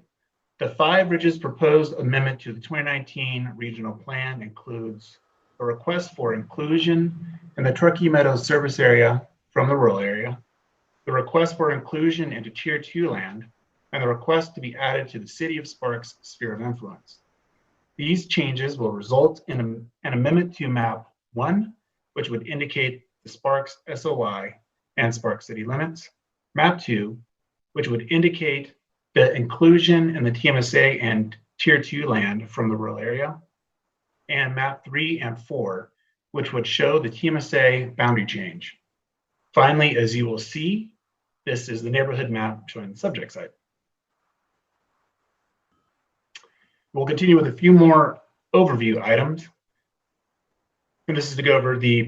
the 5 Ridges proposed amendment to the 2019 regional plan includes a request for inclusion in the Truckee Meadows service area from the rural area, the request for inclusion into Tier 2 land, and the request to be added to the City of Sparks sphere of influence. These changes will result in an amendment to map 1, which would indicate the Sparks SOI and Sparks city limits. Map 2, which would indicate the inclusion in the TMSA and Tier 2 land from the rural area. and map 3 and 4, which would show the TMSA boundary change. Finally, as you will see, this is the neighborhood map showing the subject site. We'll continue with a few more overview items. And this is to go over the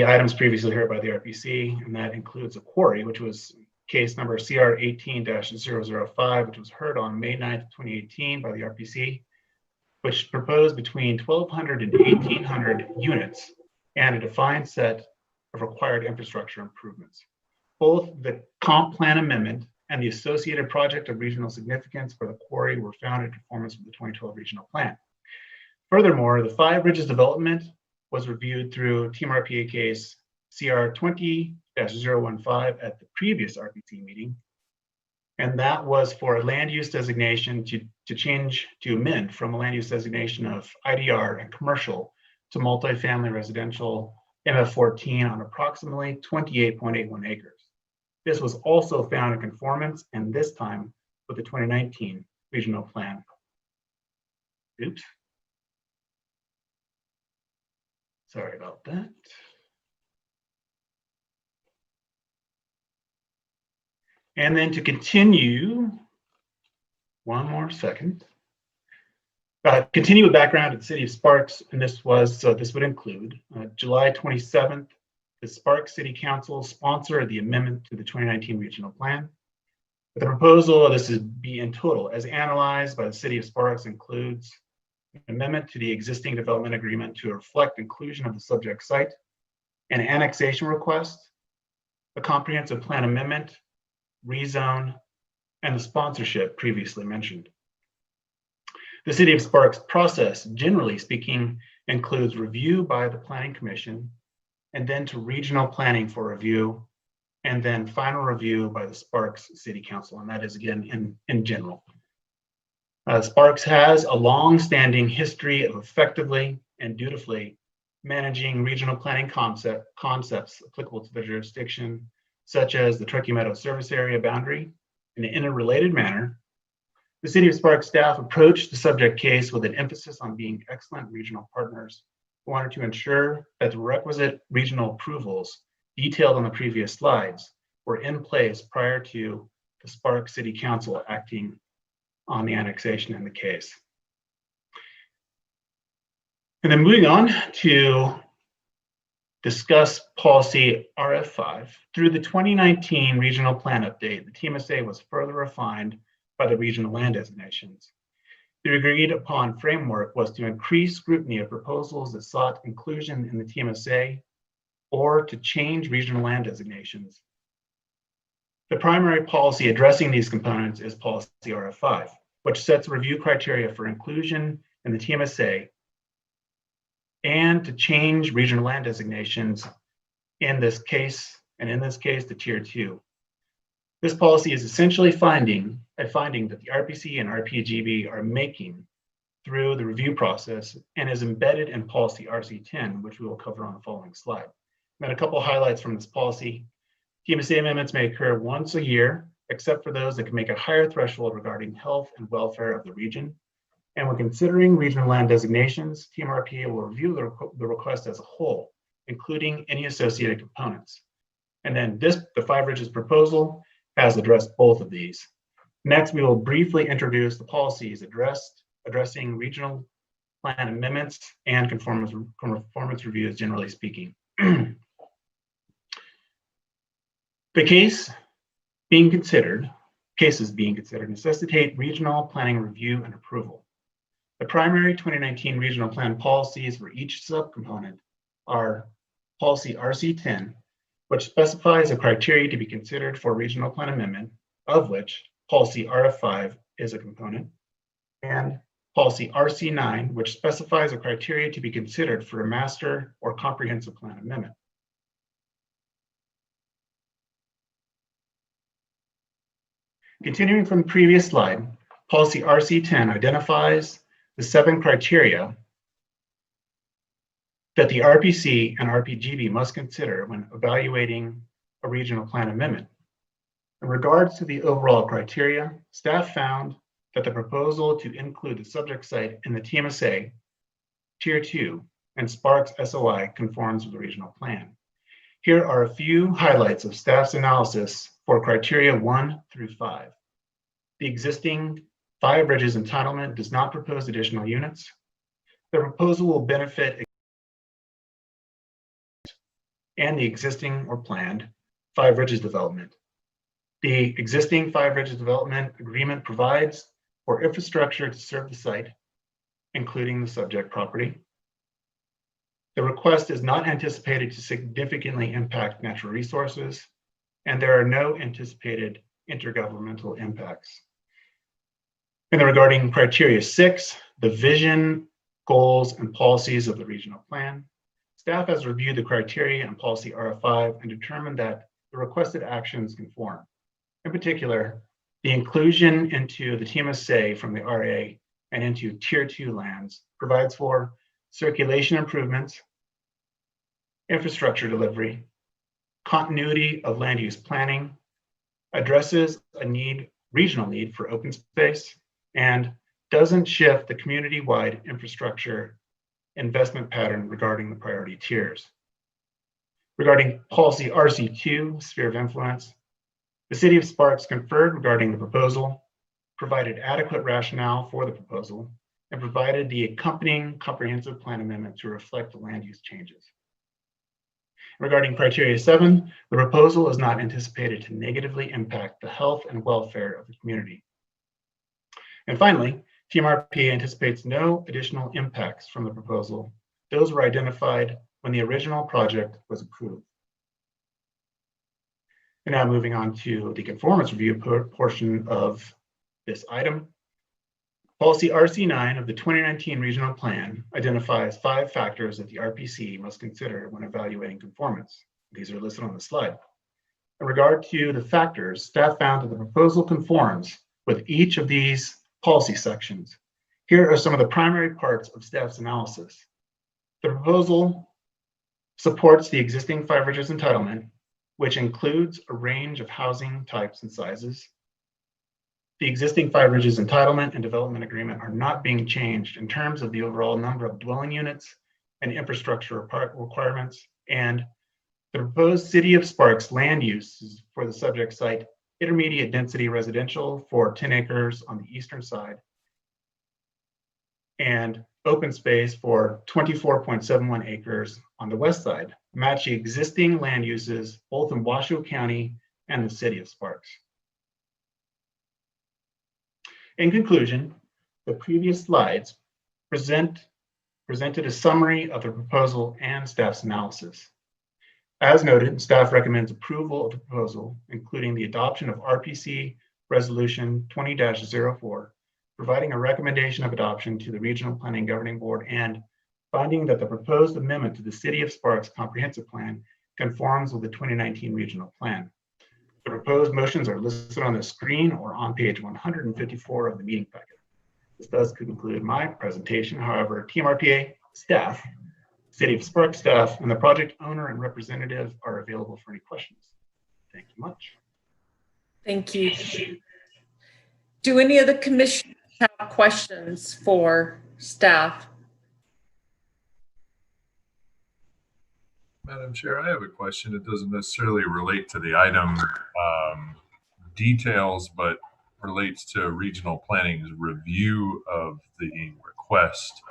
items previously heard by the RPC, and that includes a quarry, which was case number CR 18-005, which was heard on May 9th, 2018 by the RPC, which proposed between 1,200 and 1,800 units and a defined set of required infrastructure improvements. Both the comp plan amendment and the associated project of regional significance for the quarry were found in conformance with the 2012 regional plan. Furthermore, the Five Ridges development was reviewed through Team RPA case CR 20-015 at the previous RPC meeting. And that was for a land use designation to amend from a land use designation of IDR and commercial to multifamily residential MF14 on approximately 28.81 acres. This was also found in conformance, and this time with the 2019 regional plan. Oops. Sorry about that. And then to continue, one more second. Continue with background at the City of Sparks, and this would include July 27th, the Sparks City Council sponsored the amendment to the 2019 regional plan. The proposal, this is be in total, as analyzed by the City of Sparks, includes an amendment to the existing development agreement to reflect inclusion of the subject site, an annexation request, a comprehensive plan amendment, rezone, and the sponsorship previously mentioned. The City of Sparks process, generally speaking, includes review by the Planning Commission, and then to regional planning for review, and then final review by the Sparks City Council, and that is again in general. Sparks has a long-standing history of effectively and dutifully managing regional planning concepts applicable to the jurisdiction, such as the Truckee Meadows service area boundary. In an interrelated manner, the City of Sparks staff approached the subject case with an emphasis on being excellent regional partners who wanted to ensure that the requisite regional approvals detailed on the previous slides were in place prior to the Sparks City Council acting on the annexation in the case. And then moving on to discuss policy RF5. Through the 2019 regional plan update, the TMSA was further refined by the regional land designations. The agreed upon framework was to increase scrutiny of proposals that sought inclusion in the TMSA or to change regional land designations. The primary policy addressing these components is policy RF5, which sets review criteria for inclusion in the TMSA and to change regional land designations in this case, the Tier 2. This policy is essentially a finding that the RPC and RPGB are making through the review process and is embedded in policy RC10, which we will cover on the following slide. And then a couple of highlights from this policy. TMSA amendments may occur once a year, except for those that can make a higher threshold regarding health and welfare of the region. And when considering regional land designations, Team RPA will review the request as a whole, including any associated components. And then the Five Ridges proposal has addressed both of these. Next, we will briefly introduce the policies addressing regional plan amendments and conformance reviews, generally speaking. The cases being considered necessitate regional planning review and approval. The primary 2019 regional plan policies for each subcomponent are policy RC10, which specifies a criteria to be considered for regional plan amendment, of which policy RF5 is a component, and policy RC9, which specifies a criteria to be considered for a master or comprehensive plan amendment. Continuing from the previous slide, policy RC10 identifies the 7 criteria that the RPC and RPGB must consider when evaluating a regional plan amendment. In regards to the overall criteria, staff found that the proposal to include the subject site in the TMSA Tier 2, and Sparks SOI conforms with the regional plan. Here are a few highlights of staff's analysis for criteria 1 through 5. The existing 5 Bridges entitlement does not propose additional units. The proposal will benefit and the existing or planned 5 Bridges development. The existing 5 Bridges development agreement provides for infrastructure to serve the site, including the subject property. The request is not anticipated to significantly impact natural resources, and there are no anticipated intergovernmental impacts. And then regarding criteria 6, the vision, goals, and policies of the regional plan, staff has reviewed the criteria and policy RF5 and determined that the requested actions conform. In particular, the inclusion into the TMSA from the RA and into Tier 2 lands provides for circulation improvements, infrastructure delivery, continuity of land use planning, addresses a regional need for open space, and doesn't shift the community-wide infrastructure investment pattern regarding the priority tiers. Regarding policy RC2, sphere of influence, the City of Sparks conferred regarding the proposal, provided adequate rationale for the proposal, and provided the accompanying comprehensive plan amendment to reflect the land use changes. Regarding criteria 7, the proposal is not anticipated to negatively impact the health and welfare of the community. And finally, Team RPA anticipates no additional impacts from the proposal. Those were identified when the original project was approved. And now moving on to the conformance review portion of this item. Policy RC9 of the 2019 regional plan identifies 5 factors that the RPC must consider when evaluating conformance. These are listed on the slide. In regard to the factors, staff found that the proposal conforms with each of these policy sections. Here are some of the primary parts of staff's analysis. The proposal supports the existing 5 Bridges entitlement, which includes a range of housing types and sizes. The existing 5 Bridges entitlement and development agreement are not being changed in terms of the overall number of dwelling units and infrastructure requirements, and the proposed City of Sparks land use for the subject site, intermediate density residential for 10 acres on the eastern side, and open space for 24.71 acres on the west side, match the existing land uses both in Washoe County and the City of Sparks. In conclusion, the previous slides presented a summary of the proposal and staff's analysis. As noted, staff recommends approval of the proposal, including the adoption of RPC Resolution 20-04, providing a recommendation of adoption to the Regional Planning Governing Board and finding that the proposed amendment to the City of Sparks Comprehensive Plan conforms with the 2019 Regional Plan. The proposed motions are listed on the screen or on page 154 of the meeting packet. This does conclude my presentation. However, Team RPA staff, City of Sparks staff, and the project owner and representative are available for any questions. Thank you much. Thank you. Do any of the commissioners have questions for staff? Madam Chair, I have a question. It doesn't necessarily relate to the item details, but relates to regional planning's review of the request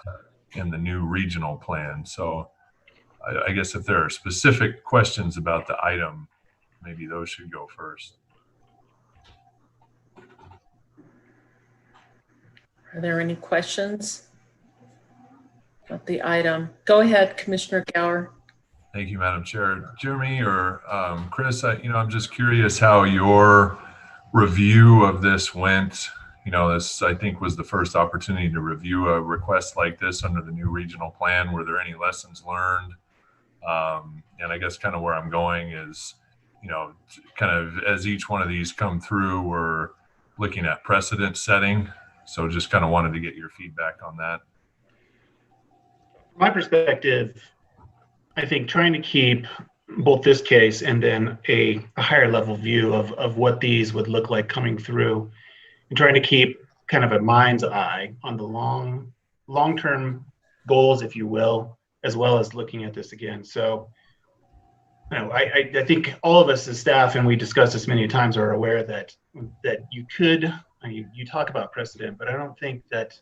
in the new regional plan. So I guess if there are specific questions about the item, maybe those should go first. Are there any questions about the item? Go ahead, Commissioner Gower. Thank you, Madam Chair. Jeremy or Chris, I'm just curious how your review of this went. This, I think, was the first opportunity to review a request like this under the new regional plan. Were there any lessons learned? And I guess kind of where I'm going is, kind of as each one of these come through, we're looking at precedent setting. So just kind of wanted to get your feedback on that. From my perspective, I think trying to keep both this case and then a higher level view of what these would look like coming through, and trying to keep kind of a mind's eye on the long-term goals, if you will, as well as looking at this again. So, you know, I think all of us as staff, and we discussed this many times, are aware that you could, you talk about precedent, but I don't think that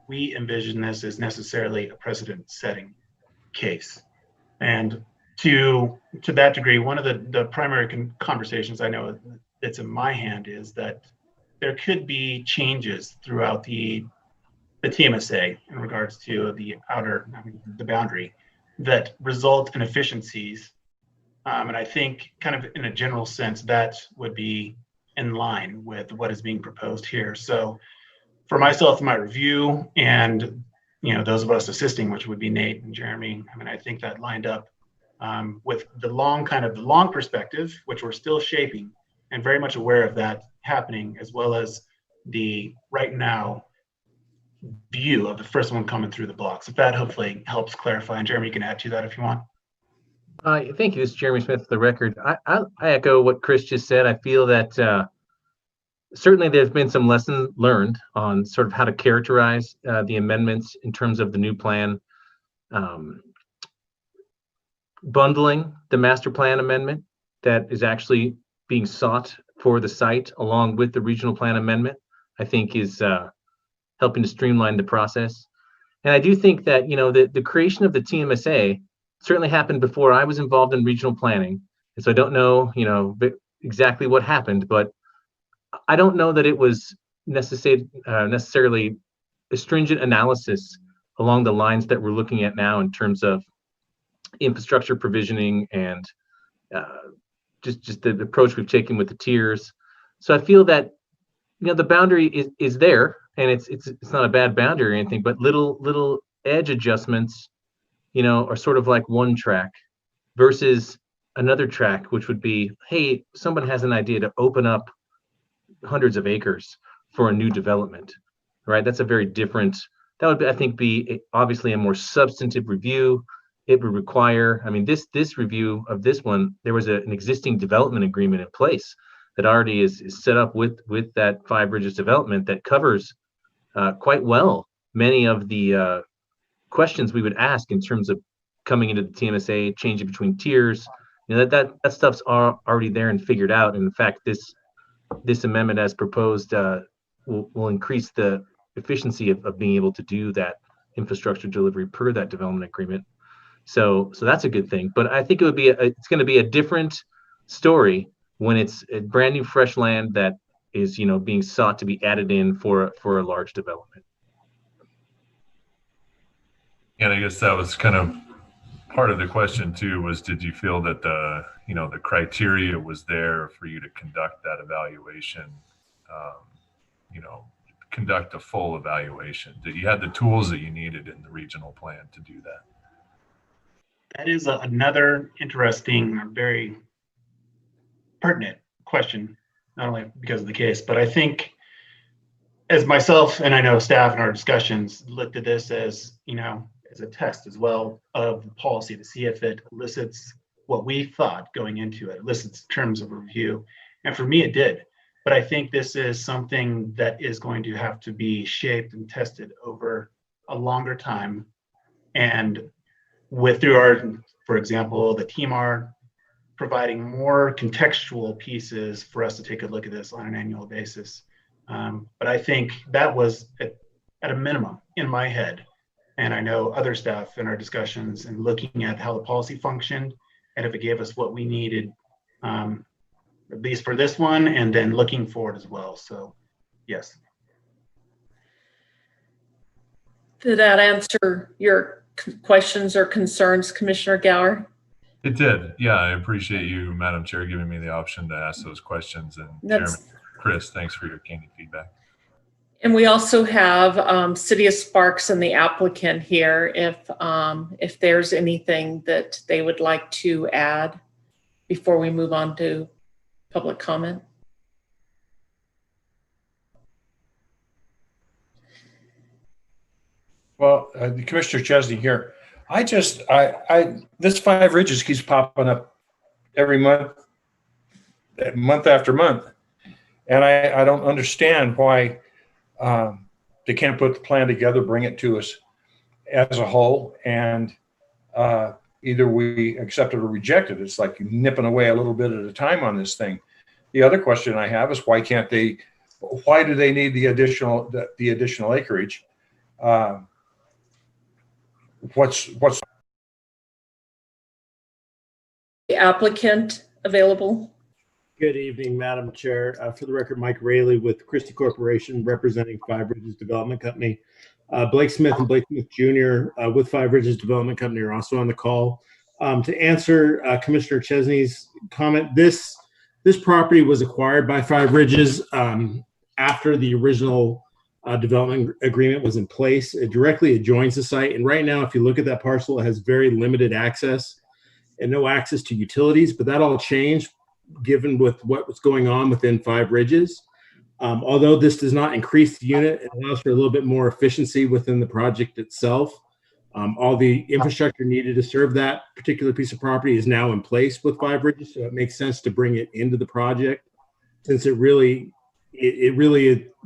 we envision this as necessarily a precedent-setting case. And to that degree, one of the primary conversations I know that's in my hand is that there could be changes throughout the TMSA in regards to the boundary that result in efficiencies. And I think kind of in a general sense, that would be in line with what is being proposed here. So for myself, my review, and those of us assisting, which would be Nate and Jeremy, I mean, I think that lined up with the long perspective, which we're still shaping, and very much aware of that happening, as well as the right now view of the first one coming through the blocks. If that hopefully helps clarify, and Jeremy, you can add to that if you want. Thank you. This is Jeremy Smith for the record. I echo what Chris just said. I feel that certainly there's been some lessons learned on sort of how to characterize the amendments in terms of the new plan. Bundling the master plan amendment that is actually being sought for the site along with the regional plan amendment, I think is helping to streamline the process. And I do think that, the creation of the TMSA certainly happened before I was involved in regional planning. And so I don't know, exactly what happened, but I don't know that it was necessarily a stringent analysis along the lines that we're looking at now in terms of infrastructure provisioning and just the approach we've taken with the tiers. So I feel that the boundary is there, and it's not a bad boundary or anything, but little edge adjustments, are sort of like one track versus another track, which would be, hey, someone has an idea to open up hundreds of acres for a new development, right? That's a very different, that would, I think, be obviously a more substantive review. It would require, this review of this one, there was an existing development agreement in place that already is set up with that Five Bridges development that covers quite well many of the questions we would ask in terms of coming into the TMSA, changing between tiers. That stuff's already there and figured out. And in fact, this amendment as proposed will increase the efficiency of being able to do that infrastructure delivery per that development agreement. So that's a good thing. But I think it's going to be a different story when it's a brand new fresh land that is being sought to be added in for a large development. And I guess that was kind of part of the question too, was did you feel that the criteria was there for you to conduct that evaluation, conduct a full evaluation, that you had the tools that you needed in the regional plan to do that? That is another interesting, very pertinent question, not only because of the case, but I think as myself, and I know staff in our discussions looked at this as, as a test as well of the policy to see if it elicits what we thought going into it, elicits terms of review. And for me, it did. But I think this is something that is going to have to be shaped and tested over a longer time. And through our, for example, the TMR providing more contextual pieces for us to take a look at this on an annual basis. But I think that was at a minimum in my head. And I know other staff in our discussions and looking at how the policy functioned and if it gave us what we needed, at least for this one, and then looking forward as well. So, yes. Did that answer your questions or concerns, Commissioner Gower? It did. Yeah, I appreciate you, Madam Chair, giving me the option to ask those questions. And Jeremy, Chris, thanks for your candid feedback. And we also have City of Sparks and the applicant here if there's anything that they would like to add before we move on to public comment. Well, Commissioner Chesney here. This Five Ridges keeps popping up every month after month. And I don't understand why they can't put the plan together, bring it to us, as a whole, and either we accept it or reject it. It's like nipping away a little bit at a time on this thing. The other question I have is why do they need the additional acreage? What's the applicant available? Good evening, Madam Chair. For the record, Mike Raley with Christie Corporation, representing Five Ridges Development Company. Blake Smith and Blake Smith Jr. With Five Ridges Development Company are also on the call. To answer Commissioner Chesney's comment, this property was acquired by Five Ridges after the original development agreement was in place. It directly adjoins the site, and right now, if you look at that parcel, it has very limited access and no access to utilities, but that all changed given with what was going on within Five Ridges. Although this does not increase the unit, it allows for a little bit more efficiency within the project itself. All the infrastructure needed to serve that particular piece of property is now in place with Five Ridges, so it makes sense to bring it into the project, since it really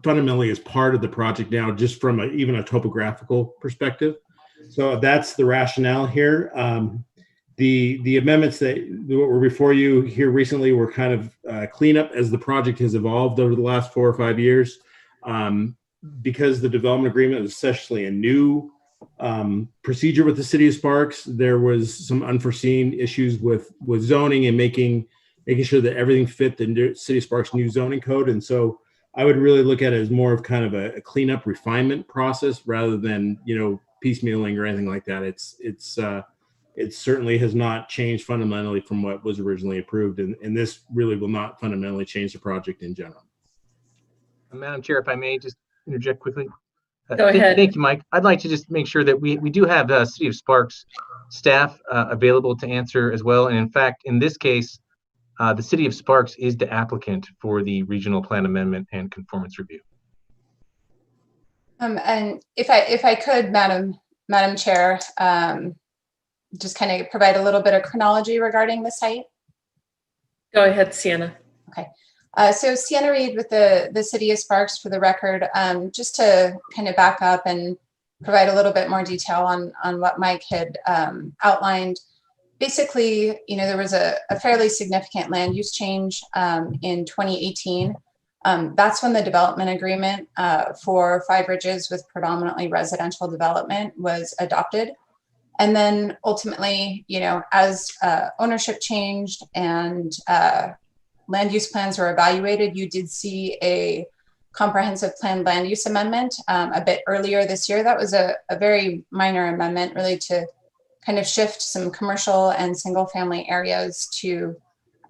fundamentally is part of the project now, just from even a topographical perspective. So that's the rationale here. The amendments that were before you here recently were kind of cleanup as the project has evolved over the last 4 or 5 years. Because the development agreement was essentially a new procedure with the city of Sparks, there was some unforeseen issues with zoning and making sure that everything fit the city of Sparks new zoning code. And so I would really look at it as more of kind of a cleanup refinement process rather than, piecemealing or anything like that. It certainly has not changed fundamentally from what was originally approved, and this really will not fundamentally change the project in general. Madam Chair, if I may just interject quickly. Go ahead. Thank you, Mike. I'd like to just make sure that we do have City of Sparks staff available to answer as well. And in fact, in this case, the City of Sparks is the applicant for the regional plan amendment and conformance review. And if I could, Madam Chair, just kind of provide a little bit of chronology regarding the site. Go ahead, Sienna. Okay. So Sienna Reed with the City of Sparks, for the record, just to kind of back up and provide a little bit more detail on what Mike had outlined. Basically, there was a fairly significant land use change in 2018. That's when the development agreement for Five Ridges with predominantly residential development was adopted. And then ultimately, as ownership changed and land use plans were evaluated, you did see a comprehensive plan land use amendment a bit earlier this year. That was a very minor amendment, really to kind of shift some commercial and single family areas to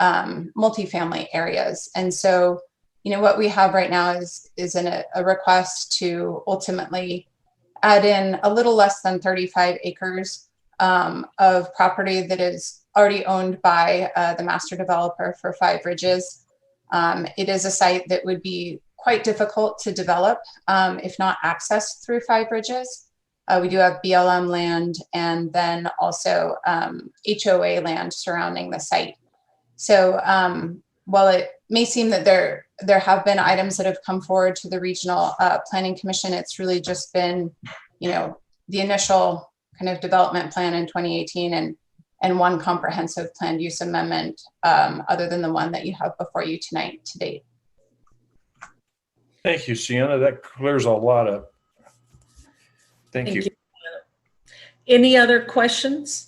multifamily areas. And so, what we have right now is a request to ultimately add in a little less than 35 acres of property that is already owned by the master developer for Five Ridges. It is a site that would be quite difficult to develop if not accessed through Five Ridges. We do have BLM land and then also HOA land surrounding the site. So while it may seem that there have been items that have come forward to the Regional Planning Commission, it's really just been, the initial kind of development plan in 2018 and one comprehensive plan use amendment other than the one that you have before you tonight to date. Thank you, Sienna. That clears a lot up. Thank you. Any other questions?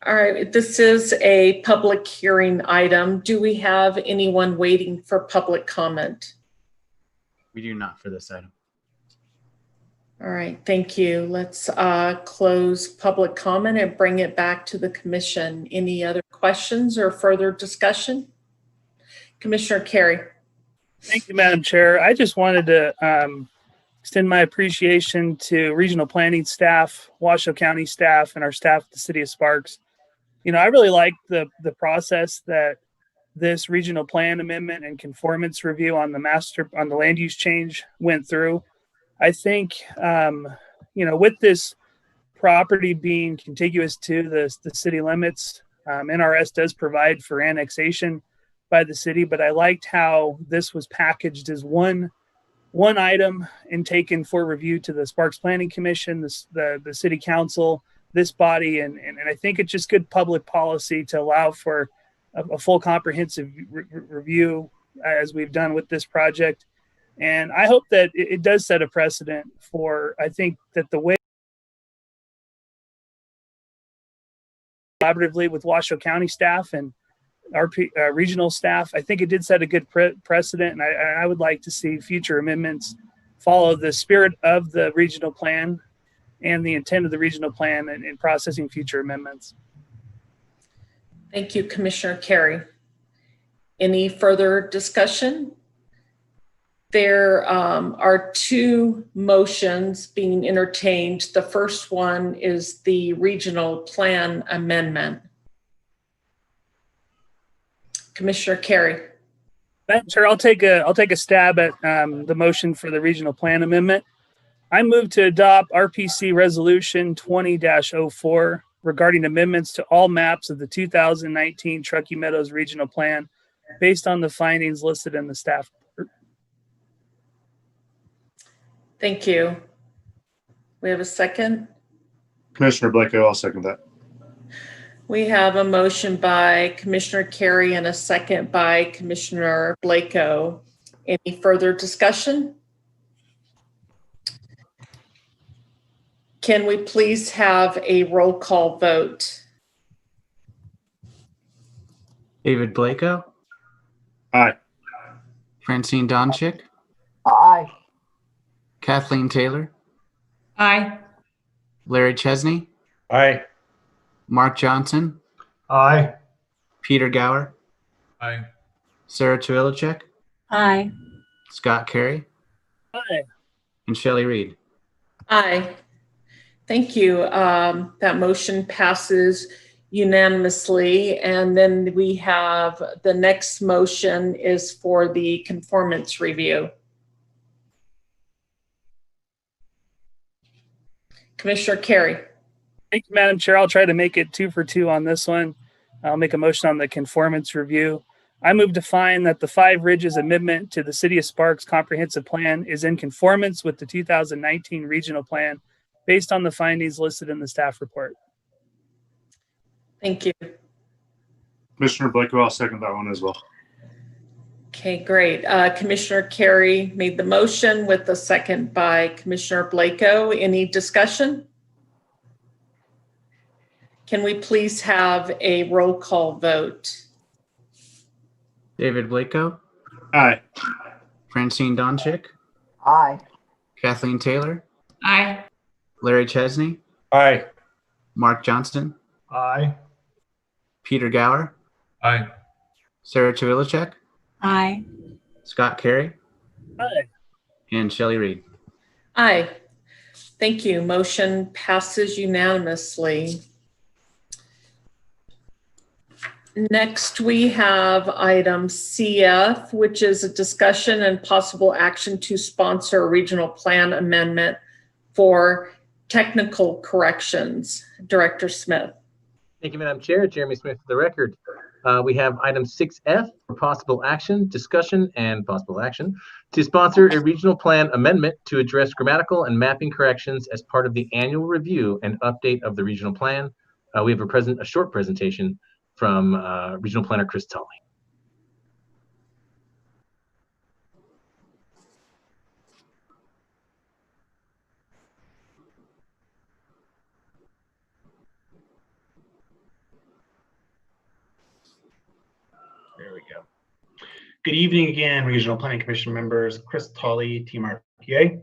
All right, this is a public hearing item. Do we have anyone waiting for public comment? We do not for this item. All right, thank you. Let's close public comment and bring it back to the commission. Any other questions or further discussion? Commissioner Carey. Thank you, Madam Chair. I just wanted to extend my appreciation to regional planning staff, Washoe County staff, and our staff at the City of Sparks. I really like the process that this regional plan amendment and conformance review on the land use change went through. I think, with this property being contiguous to the city limits, NRS does provide for annexation by the city, but I liked how this was packaged as one one item and taken for review to the Sparks Planning Commission, the City Council, this body, and I think it's just good public policy to allow for a full comprehensive review as we've done with this project. And I hope that it does set a precedent for, I think that the way collaboratively with Washoe County staff and RP regional staff, I think it did set a good precedent, and I would like to see future amendments follow the spirit of the regional plan and the intent of the regional plan in processing future amendments. Thank you, Commissioner Carey. Any further discussion? There are two motions being entertained. The first one is the regional plan amendment. Commissioner Carey. Sure, I'll take a stab at the motion for the regional plan amendment. I move to adopt RPC Resolution 20-04 regarding amendments to all maps of the 2019 Truckee Meadows Regional Plan based on the findings listed in the staff report. Thank you. We have a second. Commissioner Blako, I'll second that. We have a motion by Commissioner Carey and a second by Commissioner Blako. Any further discussion? Can we please have a roll call vote? David Blako. Aye. Francine Donchik. Aye. Kathleen Taylor. Aye. Larry Chesney. Aye. Mark Johnson. Aye. Peter Gower. Aye. Sarah Chivilicek. Aye. Scott Carey. Aye. And Shelley Reed. Aye. Thank you. That motion passes unanimously. And then we have the next motion is for the conformance review. Commissioner Carey. Thank you, Madam Chair. I'll try to make it 2 for 2 on this one. I'll make a motion on the conformance review. I move to find that the 5 Ridges amendment to the City of Sparks comprehensive plan is in conformance with the 2019 regional plan based on the findings listed in the staff report. Thank you. Commissioner Blako, I'll second that one as well. Okay, great. Commissioner Carey made the motion with the second by Commissioner Blako. Any discussion? Can we please have a roll call vote? David Blako. Aye. Francine Donchik. Aye. Kathleen Taylor. Aye. Larry Chesney. Aye. Mark Johnston. Aye. Peter Gower. Aye. Sarah Chivilicek. Aye. Scott Carey. Aye. And Shelley Reed. Aye. Thank you. Motion passes unanimously. Next, we have item CF, which is a discussion and possible action to sponsor a regional plan amendment for technical corrections. Director Smith. Thank you, Madam Chair. Jeremy Smith for the record. We have item 6F for possible action, discussion, and possible action to sponsor a regional plan amendment to address grammatical and mapping corrections as part of the annual review and update of the regional plan. We have a short presentation from Regional Planner Chris Tully. There we go. Good evening again, Regional Planning Commission members. Chris Tully, Team RPA.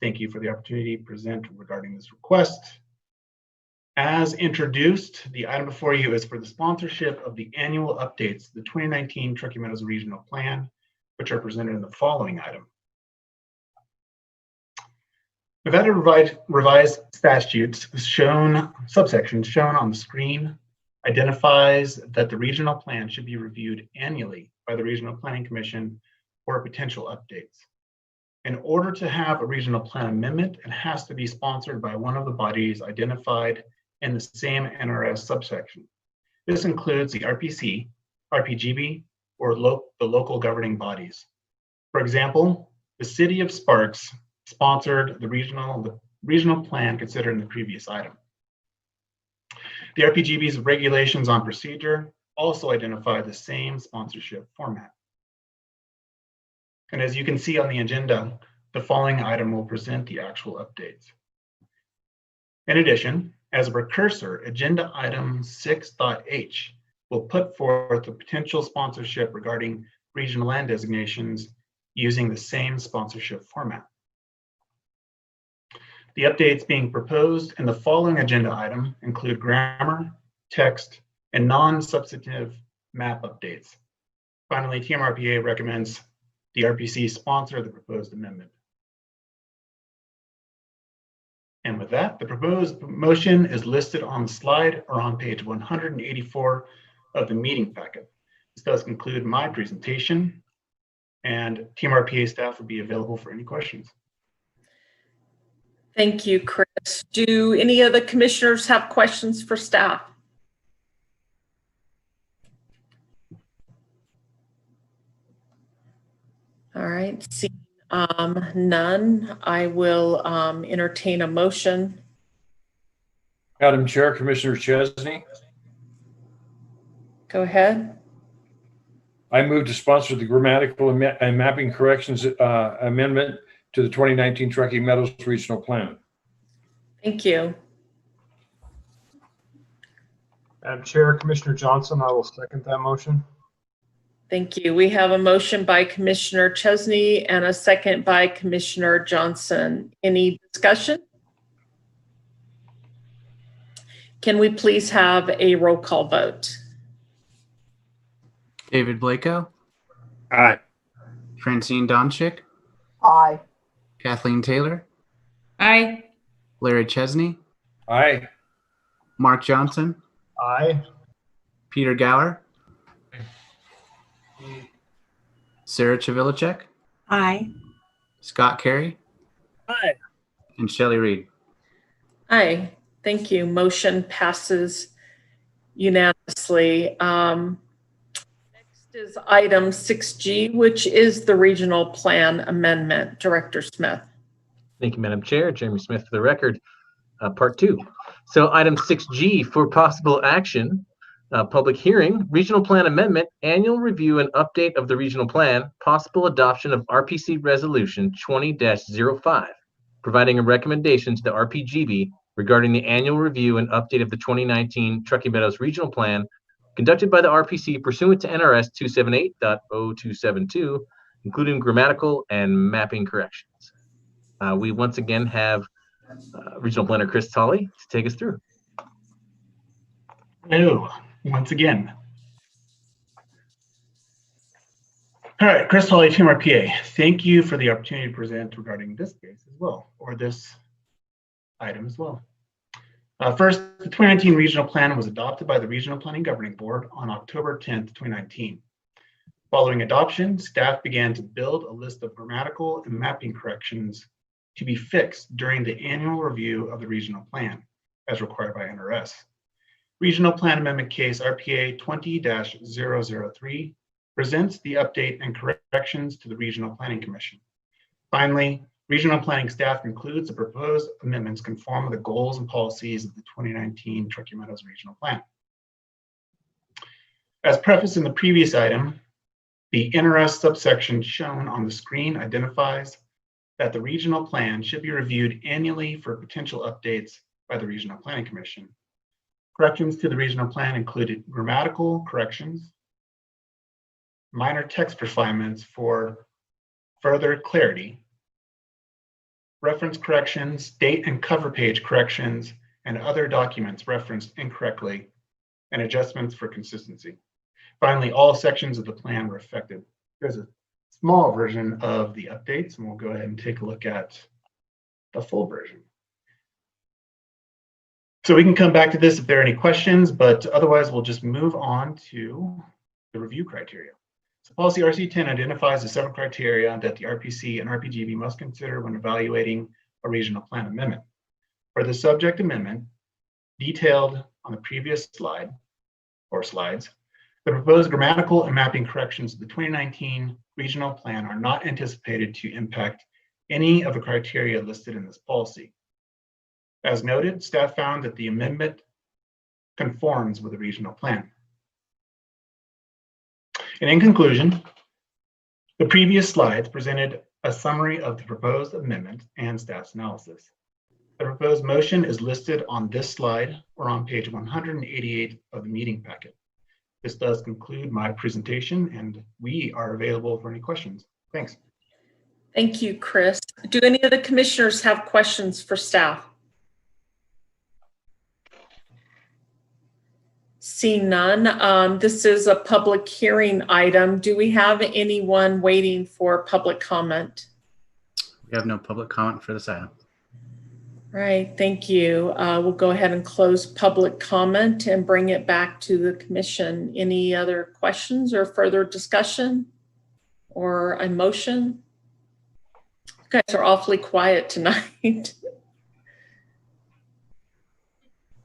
Thank you for the opportunity to present regarding this request. As introduced, the item before you is for the sponsorship of the annual updates to the 2019 Truckee Meadows Regional Plan, which are presented in the following item. Nevada revised statutes subsections shown on the screen identifies that the regional plan should be reviewed annually by the Regional Planning Commission for potential updates. In order to have a regional plan amendment, it has to be sponsored by one of the bodies identified in the same NRS subsection. This includes the RPC, RPGB, or the local governing bodies. For example, The City of Sparks sponsored the regional plan considered in the previous item. The RPGB's regulations on procedure also identify the same sponsorship format. And as you can see on the agenda, the following item will present the actual updates. In addition, as a precursor, agenda item 6.h will put forth the potential sponsorship regarding regional land designations using the same sponsorship format. The updates being proposed in the following agenda item include grammar, text, and non-substantive map updates. Finally, TMRPA recommends the RPC sponsor the proposed amendment. And with that, the proposed motion is listed on the slide or on page 184 of the meeting packet. This does conclude my presentation, and TMRPA staff will be available for any questions. Thank you, Chris. Do any of the commissioners have questions for staff? All right, seeing none, I will entertain a motion. Madam Chair, Commissioner Chesney. Go ahead. I move to sponsor the grammatical and mapping corrections amendment to the 2019 Truckee Meadows Regional Plan. Thank you. Madam Chair, Commissioner Johnson, I will second that motion. Thank you. We have a motion by Commissioner Chesney and a second by Commissioner Johnson. Any discussion? Can we please have a roll call vote? David Blako. Aye. Francine Donchik. Aye. Kathleen Taylor. Aye. Larry Chesney. Aye. Mark Johnson. Aye. Peter Gower. Sarah Chavilicek. Aye. Scott Carey. Aye. And Shelley Reed. Aye. Thank you. Motion passes unanimously. Next is item 6G, which is the regional plan amendment. Director Smith. Thank you, Madam Chair. Jeremy Smith for the record. Part 2. So item 6G for possible action, public hearing, regional plan amendment, annual review and update of the regional plan, possible adoption of RPC resolution 20-05, providing a recommendation to the RPGB regarding the annual review and update of the 2019 Truckee Meadows regional plan conducted by the RPC pursuant to NRS 278.0272, including grammatical and mapping corrections. We once again have Regional Planner Chris Tolley to take us through. Hello, once again. All right, Chris Tolley, TMRPA. Thank you for the opportunity to present regarding this case as well, or this item as well. First, the 2019 regional plan was adopted by the Regional Planning Governing Board on October 10th, 2019. Following adoption, staff began to build a list of grammatical and mapping corrections to be fixed during the annual review of the regional plan, as required by NRS. Regional Plan Amendment Case RPA 20-003 presents the update and corrections to the Regional Planning Commission. Finally, Regional Planning staff concludes the proposed amendments conform with the goals and policies of the 2019 Truckee Meadows Regional Plan. As prefaced in the previous item, the NRS subsection shown on the screen identifies that the regional plan should be reviewed annually for potential updates by the Regional Planning Commission. Corrections to the regional plan included grammatical corrections, minor text refinements for further clarity, reference corrections, date and cover page corrections, and other documents referenced incorrectly, and adjustments for consistency. Finally, all sections of the plan were affected. There's a small version of the updates, and we'll go ahead and take a look at the full version. So we can come back to this if there are any questions, but otherwise we'll just move on to the review criteria. So policy RC10 identifies the several criteria that the RPC and RPGB must consider when evaluating a regional plan amendment. For the subject amendment, detailed on the previous slide or slides, The proposed grammatical and mapping corrections of the 2019 regional plan are not anticipated to impact any of the criteria listed in this policy. As noted, staff found that the amendment conforms with the regional plan. And in conclusion, the previous slides presented a summary of the proposed amendment and staff's analysis. The proposed motion is listed on this slide or on page 188 of the meeting packet. This does conclude my presentation, and we are available for any questions. Thanks. Thank you, Chris. Do any of the commissioners have questions for staff? Seeing none, this is a public hearing item. Do we have anyone waiting for public comment? We have no public comment for this item. Right, thank you. We'll go ahead and close public comment and bring it back to the commission. Any other questions or further discussion or a motion? You guys are awfully quiet tonight.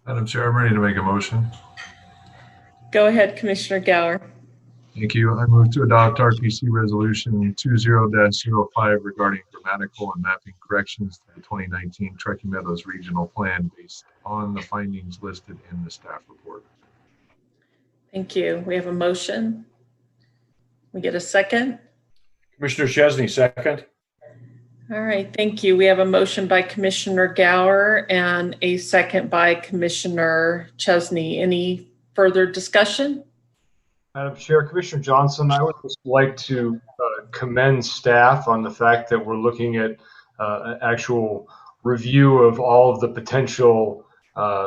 Madam Chair, I'm ready to make a motion. Go ahead, Commissioner Gower. Thank you. I move to adopt RPC Resolution 20-05 regarding grammatical and mapping corrections to the 2019 Truckee Meadows Regional Plan based on the findings listed in the staff report. Thank you. We have a motion. We get a second? Commissioner Chesney, second. All right, thank you. We have a motion by Commissioner Gower and a second by Commissioner Chesney. Any further discussion? Madam Chair, Commissioner Johnson, I would just like to commend staff on the fact that we're looking at an actual review of all of the potential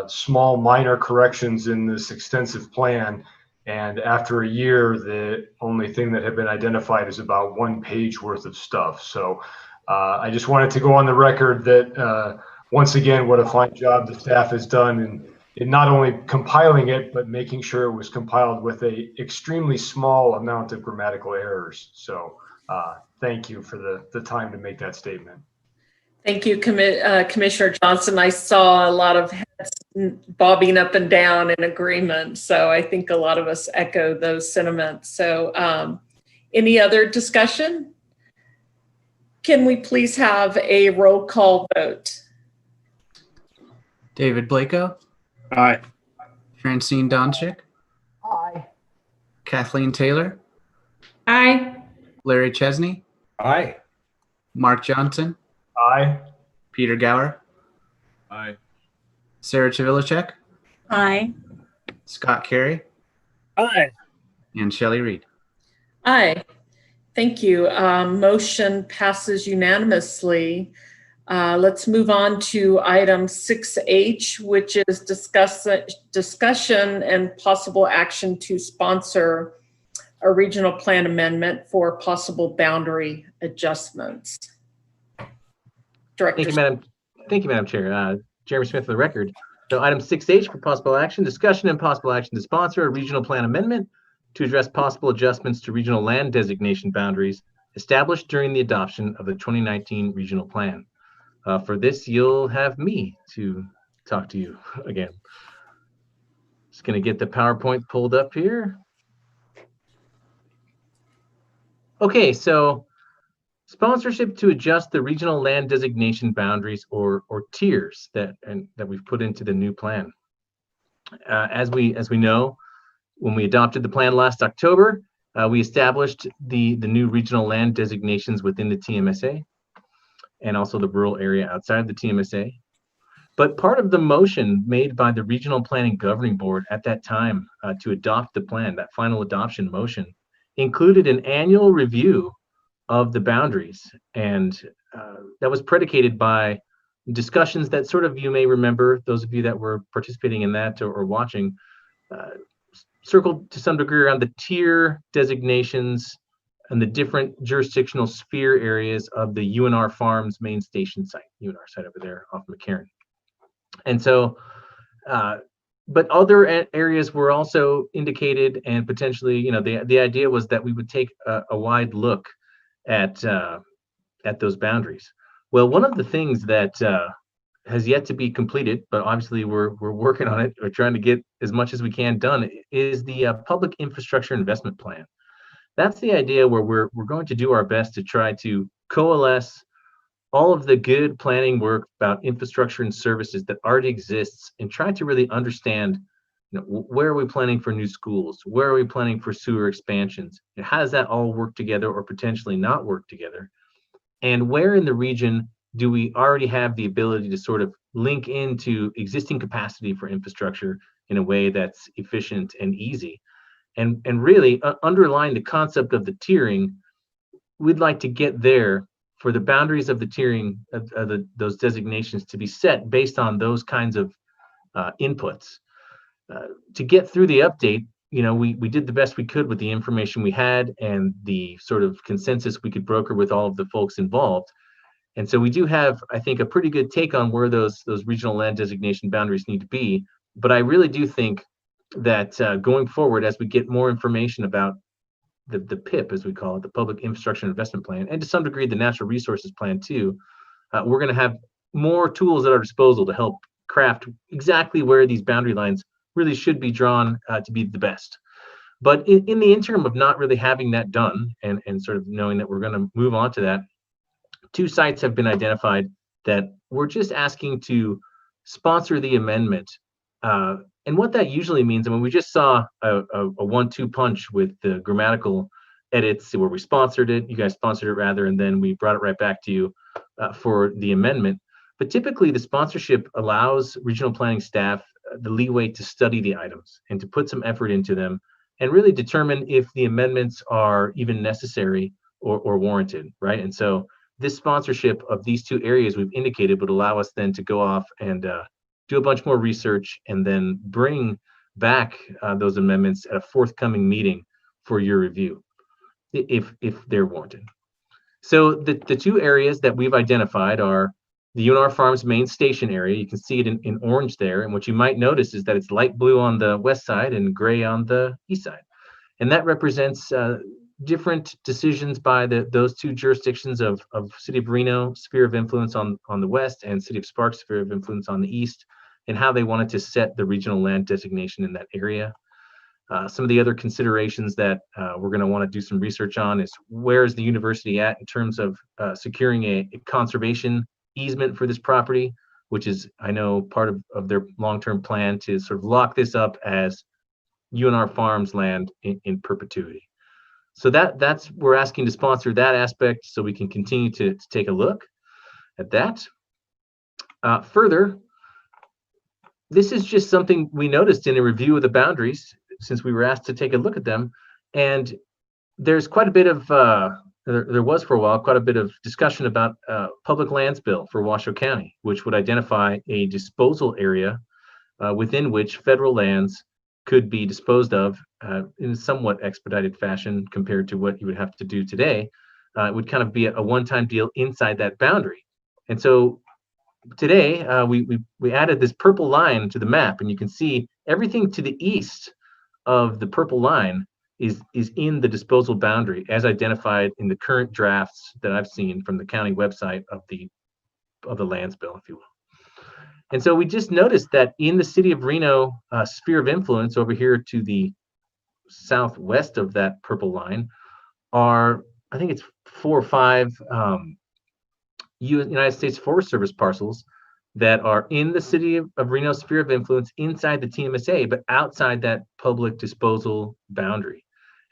small minor corrections in this extensive plan. And after a year, the only thing that had been identified is about 1 page worth of stuff. So I just wanted to go on the record that once again, what a fine job the staff has done in not only compiling it, but making sure it was compiled with a extremely small amount of grammatical errors. So thank you for the time to make that statement. Thank you, Commissioner Johnson. I saw a lot of heads bobbing up and down in agreement. So I think a lot of us echo those sentiments. So any other discussion? Can we please have a roll call vote? David Blako. Aye. Francine Donchik. Aye. Kathleen Taylor. Aye. Larry Chesney. Aye. Mark Johnson. Aye. Peter Gower. Aye. Sarah Chavilicek. Aye. Scott Carey. Aye. And Shelley Reed. Aye. Thank you. Motion passes unanimously. Let's move on to item 6H, which is discussion and possible action to sponsor a regional plan amendment for possible boundary adjustments. Director. Thank you, Madam Chair. Jeremy Smith for the record. So item 6H for possible action, discussion and possible action to sponsor a regional plan amendment to address possible adjustments to regional land designation boundaries established during the adoption of the 2019 regional plan. For this, you'll have me to talk to you again. Just going to get the PowerPoint pulled up here. Okay, so sponsorship to adjust the regional land designation boundaries or tiers that we've put into the new plan. As we know, when we adopted the plan last October, we established the new regional land designations within the TMSA and also the rural area outside of the TMSA. But part of the motion made by the Regional Planning Governing Board at that time to adopt the plan, that final adoption motion, included an annual review of the boundaries. And that was predicated by discussions that sort of you may remember, those of you that were participating in that or watching, circled to some degree around the tier designations and the different jurisdictional sphere areas of the UNR Farms main station site, UNR site over there off McCarran. And so, but other areas were also indicated, and potentially, you know, the idea was that we would take a wide look at those boundaries. Well, one of the things that has yet to be completed, but obviously we're working on it. We're trying to get as much as we can done, is the public infrastructure investment plan. That's the idea where we're going to do our best to try to coalesce all of the good planning work about infrastructure and services that already exists and try to really understand, where are we planning for new schools? Where are we planning for sewer expansions? And how does that all work together or potentially not work together? And where in the region do we already have the ability to sort of link into existing capacity for infrastructure in a way that's efficient and easy? And really underline the concept of the tiering. We'd like to get there for the boundaries of the tiering of those designations to be set based on those kinds of inputs. To get through the update, we did the best we could with the information we had and the sort of consensus we could broker with all of the folks involved. And so we do have, I think, a pretty good take on where those regional land designation boundaries need to be. But I really do think that going forward, as we get more information about the PIP, as we call it, the Public Infrastructure Investment Plan, and to some degree the Natural Resources Plan too, we're going to have more tools at our disposal to help craft exactly where these boundary lines really should be drawn to be the best. But in the interim of not really having that done and sort of knowing that we're going to move on to that, 2 sites have been identified that we're just asking to sponsor the amendment. And what that usually means, I mean, we just saw a 1-2 punch with the grammatical edits where we sponsored it, you guys sponsored it rather, and then we brought it right back to you for the amendment. But typically the sponsorship allows regional planning staff the leeway to study the items and to put some effort into them and really determine if the amendments are even necessary or warranted, right? And so this sponsorship of these 2 areas we've indicated would allow us then to go off and do a bunch more research and then bring back those amendments at a forthcoming meeting for your review, if they're warranted. So the 2 areas that we've identified are the UNR Farms main station area. You can see it in orange there. And what you might notice is that it's light blue on the west side and gray on the east side. And that represents different decisions by those 2 jurisdictions of City of Reno sphere of influence on the west and City of Sparks sphere of influence on the east, and how they wanted to set the regional land designation in that area. Some of the other considerations that we're going to want to do some research on is where is the university at in terms of securing a conservation easement for this property, which is, I know, part of their long-term plan to sort of lock this up as UNR Farms land in perpetuity. So that's we're asking to sponsor that aspect so we can continue to take a look at that. Further, this is just something we noticed in a review of the boundaries since we were asked to take a look at them. And there's quite a bit of, there was for a while, quite a bit of discussion about public lands bill for Washoe County, which would identify a disposal area within which federal lands could be disposed of in a somewhat expedited fashion compared to what you would have to do today. It would kind of be a one-time deal inside that boundary. And so today we added this purple line to the map, and you can see everything to the east of the purple line is in the disposal boundary as identified in the current drafts that I've seen from the county website of the lands bill, if you will. And so we just noticed that in the City of Reno sphere of influence over here to the southwest of that purple line are, I think it's 4 or 5 United States Forest Service parcels that are in the City of Reno sphere of influence inside the TMSA, but outside that public disposal boundary.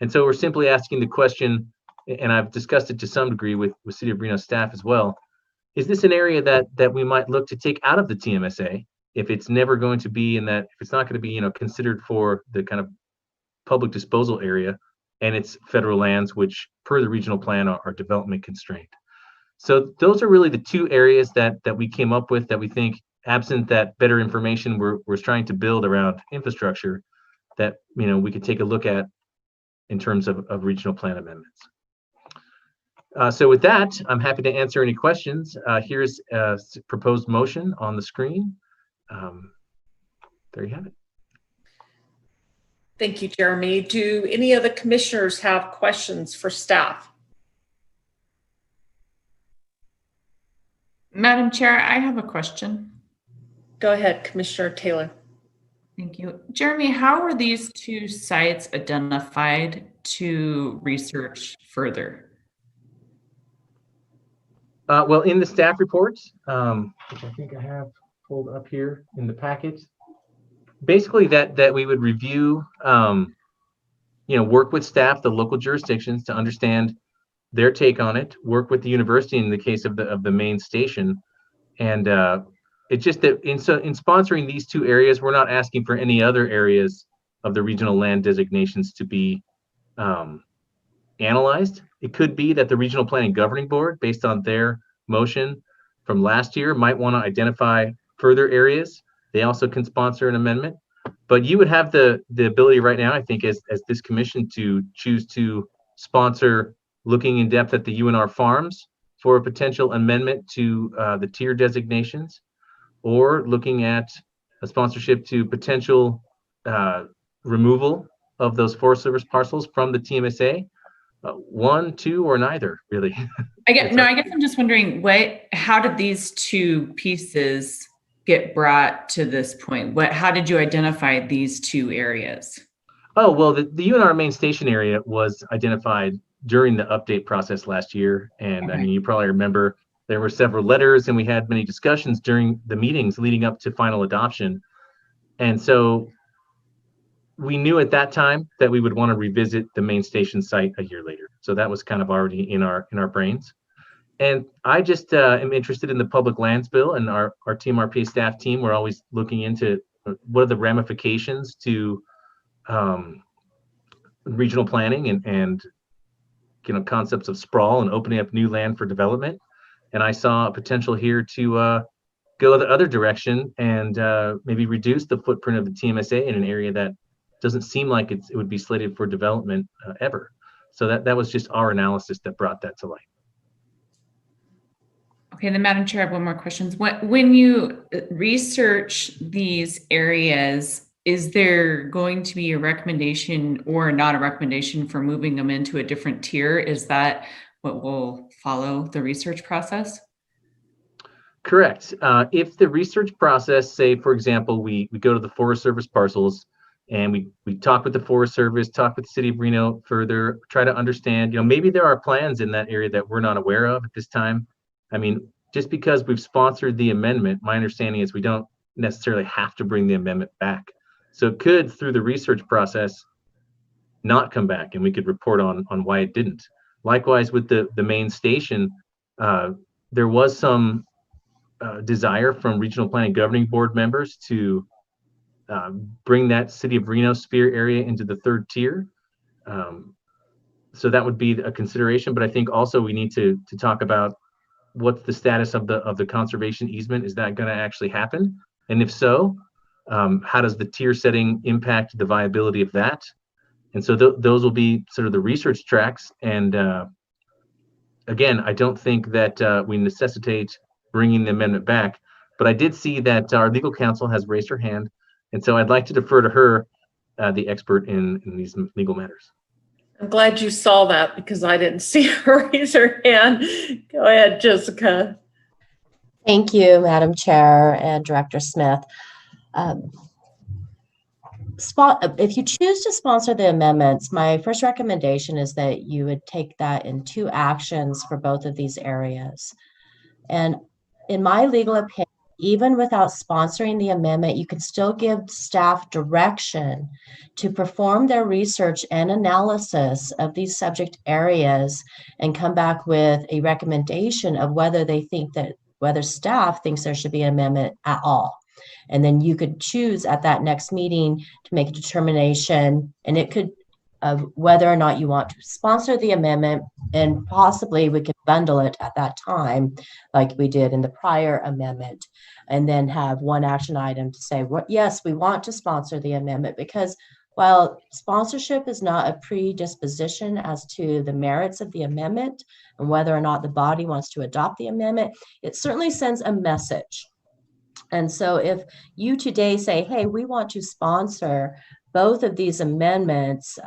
And so we're simply asking the question, and I've discussed it to some degree with City of Reno staff as well, is this an area that we might look to take out of the TMSA if it's never going to be in that, if it's not going to be, considered for the kind of public disposal area, and it's federal lands, which per the regional plan are development constrained. So those are really the 2 areas that we came up with that we think, absent that better information we're trying to build around infrastructure, that we could take a look at in terms of regional plan amendments. So with that, I'm happy to answer any questions. Here's a proposed motion on the screen. There you have it. Thank you, Jeremy. Do any of the commissioners have questions for staff? Madam Chair, I have a question. Go ahead, Commissioner Taylor. Thank you. Jeremy, how were these two sites identified to research further? Well, in the staff reports, which I think I have pulled up here in the packet, basically that we would review, work with staff, the local jurisdictions to understand their take on it, work with the university in the case of the main station. And it's just that in sponsoring these two areas, we're not asking for any other areas of the regional land designations to be analyzed. It could be that the Regional Planning Governing Board, based on their motion from last year, might want to identify further areas. They also can sponsor an amendment. But you would have the ability right now, I think, as this commission to choose to sponsor looking in depth at the UNR farms for a potential amendment to the tier designations, or looking at a sponsorship to potential removal of those Forest Service parcels from the TMSA. One, two, or neither, really. I guess I'm just wondering, how did these two pieces get brought to this point? How did you identify these two areas? Oh, well, the UNR main station area was identified during the update process last year. And okay. I mean, you probably remember there were several letters and we had many discussions during the meetings leading up to final adoption. And so we knew at that time that we would want to revisit the main station site a year later. So that was kind of already in our brains. And I just am interested in the public lands bill, and our team, RPA staff team, we're always looking into what are the ramifications to regional planning and concepts of sprawl and opening up new land for development. And I saw a potential here to go the other direction and maybe reduce the footprint of the TMSA in an area that doesn't seem like it would be slated for development ever. So that was just our analysis that brought that to light. Okay, then Madam Chair, I have one more question. When you research these areas, is there going to be a recommendation or not a recommendation for moving them into a different tier? Is that what will follow the research process? Correct. If the research process, say, for example, we go to the Forest Service parcels and we talk with the Forest Service, talk with the City of Reno further, try to understand, maybe there are plans in that area that we're not aware of at this time. I mean, just because we've sponsored the amendment, my understanding is we don't necessarily have to bring the amendment back. So it could, through the research process, not come back, and we could report on why it didn't. Likewise, with the main station, there was some desire from Regional Planning Governing Board members to bring that City of Reno sphere area into the third tier. So that would be a consideration, but I think also we need to talk about what's the status of the conservation easement. Is that going to actually happen? And if so, how does the tier setting impact the viability of that? And so those will be sort of the research tracks. And again, I don't think that we necessitate bringing the amendment back, but I did see that our legal counsel has raised her hand. And so I'd like to defer to her, the expert in these legal matters. I'm glad you saw that because I didn't see her raise her hand. Go ahead, Jessica. Thank you, Madam Chair and Director Smith. If you choose to sponsor the amendments, my first recommendation is that you would take that in 2 actions for both of these areas. And in my legal opinion, even without sponsoring the amendment, you can still give staff direction to perform their research and analysis of these subject areas and come back with a recommendation of whether staff thinks there should be an amendment at all. And then you could choose at that next meeting to make a determination, and it could whether or not you want to sponsor the amendment, and possibly we could bundle it at that time like we did in the prior amendment, and then have one action item to say, yes, we want to sponsor the amendment, because while sponsorship is not a predisposition as to the merits of the amendment and whether or not the body wants to adopt the amendment, it certainly sends a message. And so if you today say, hey, we want to sponsor both of these amendments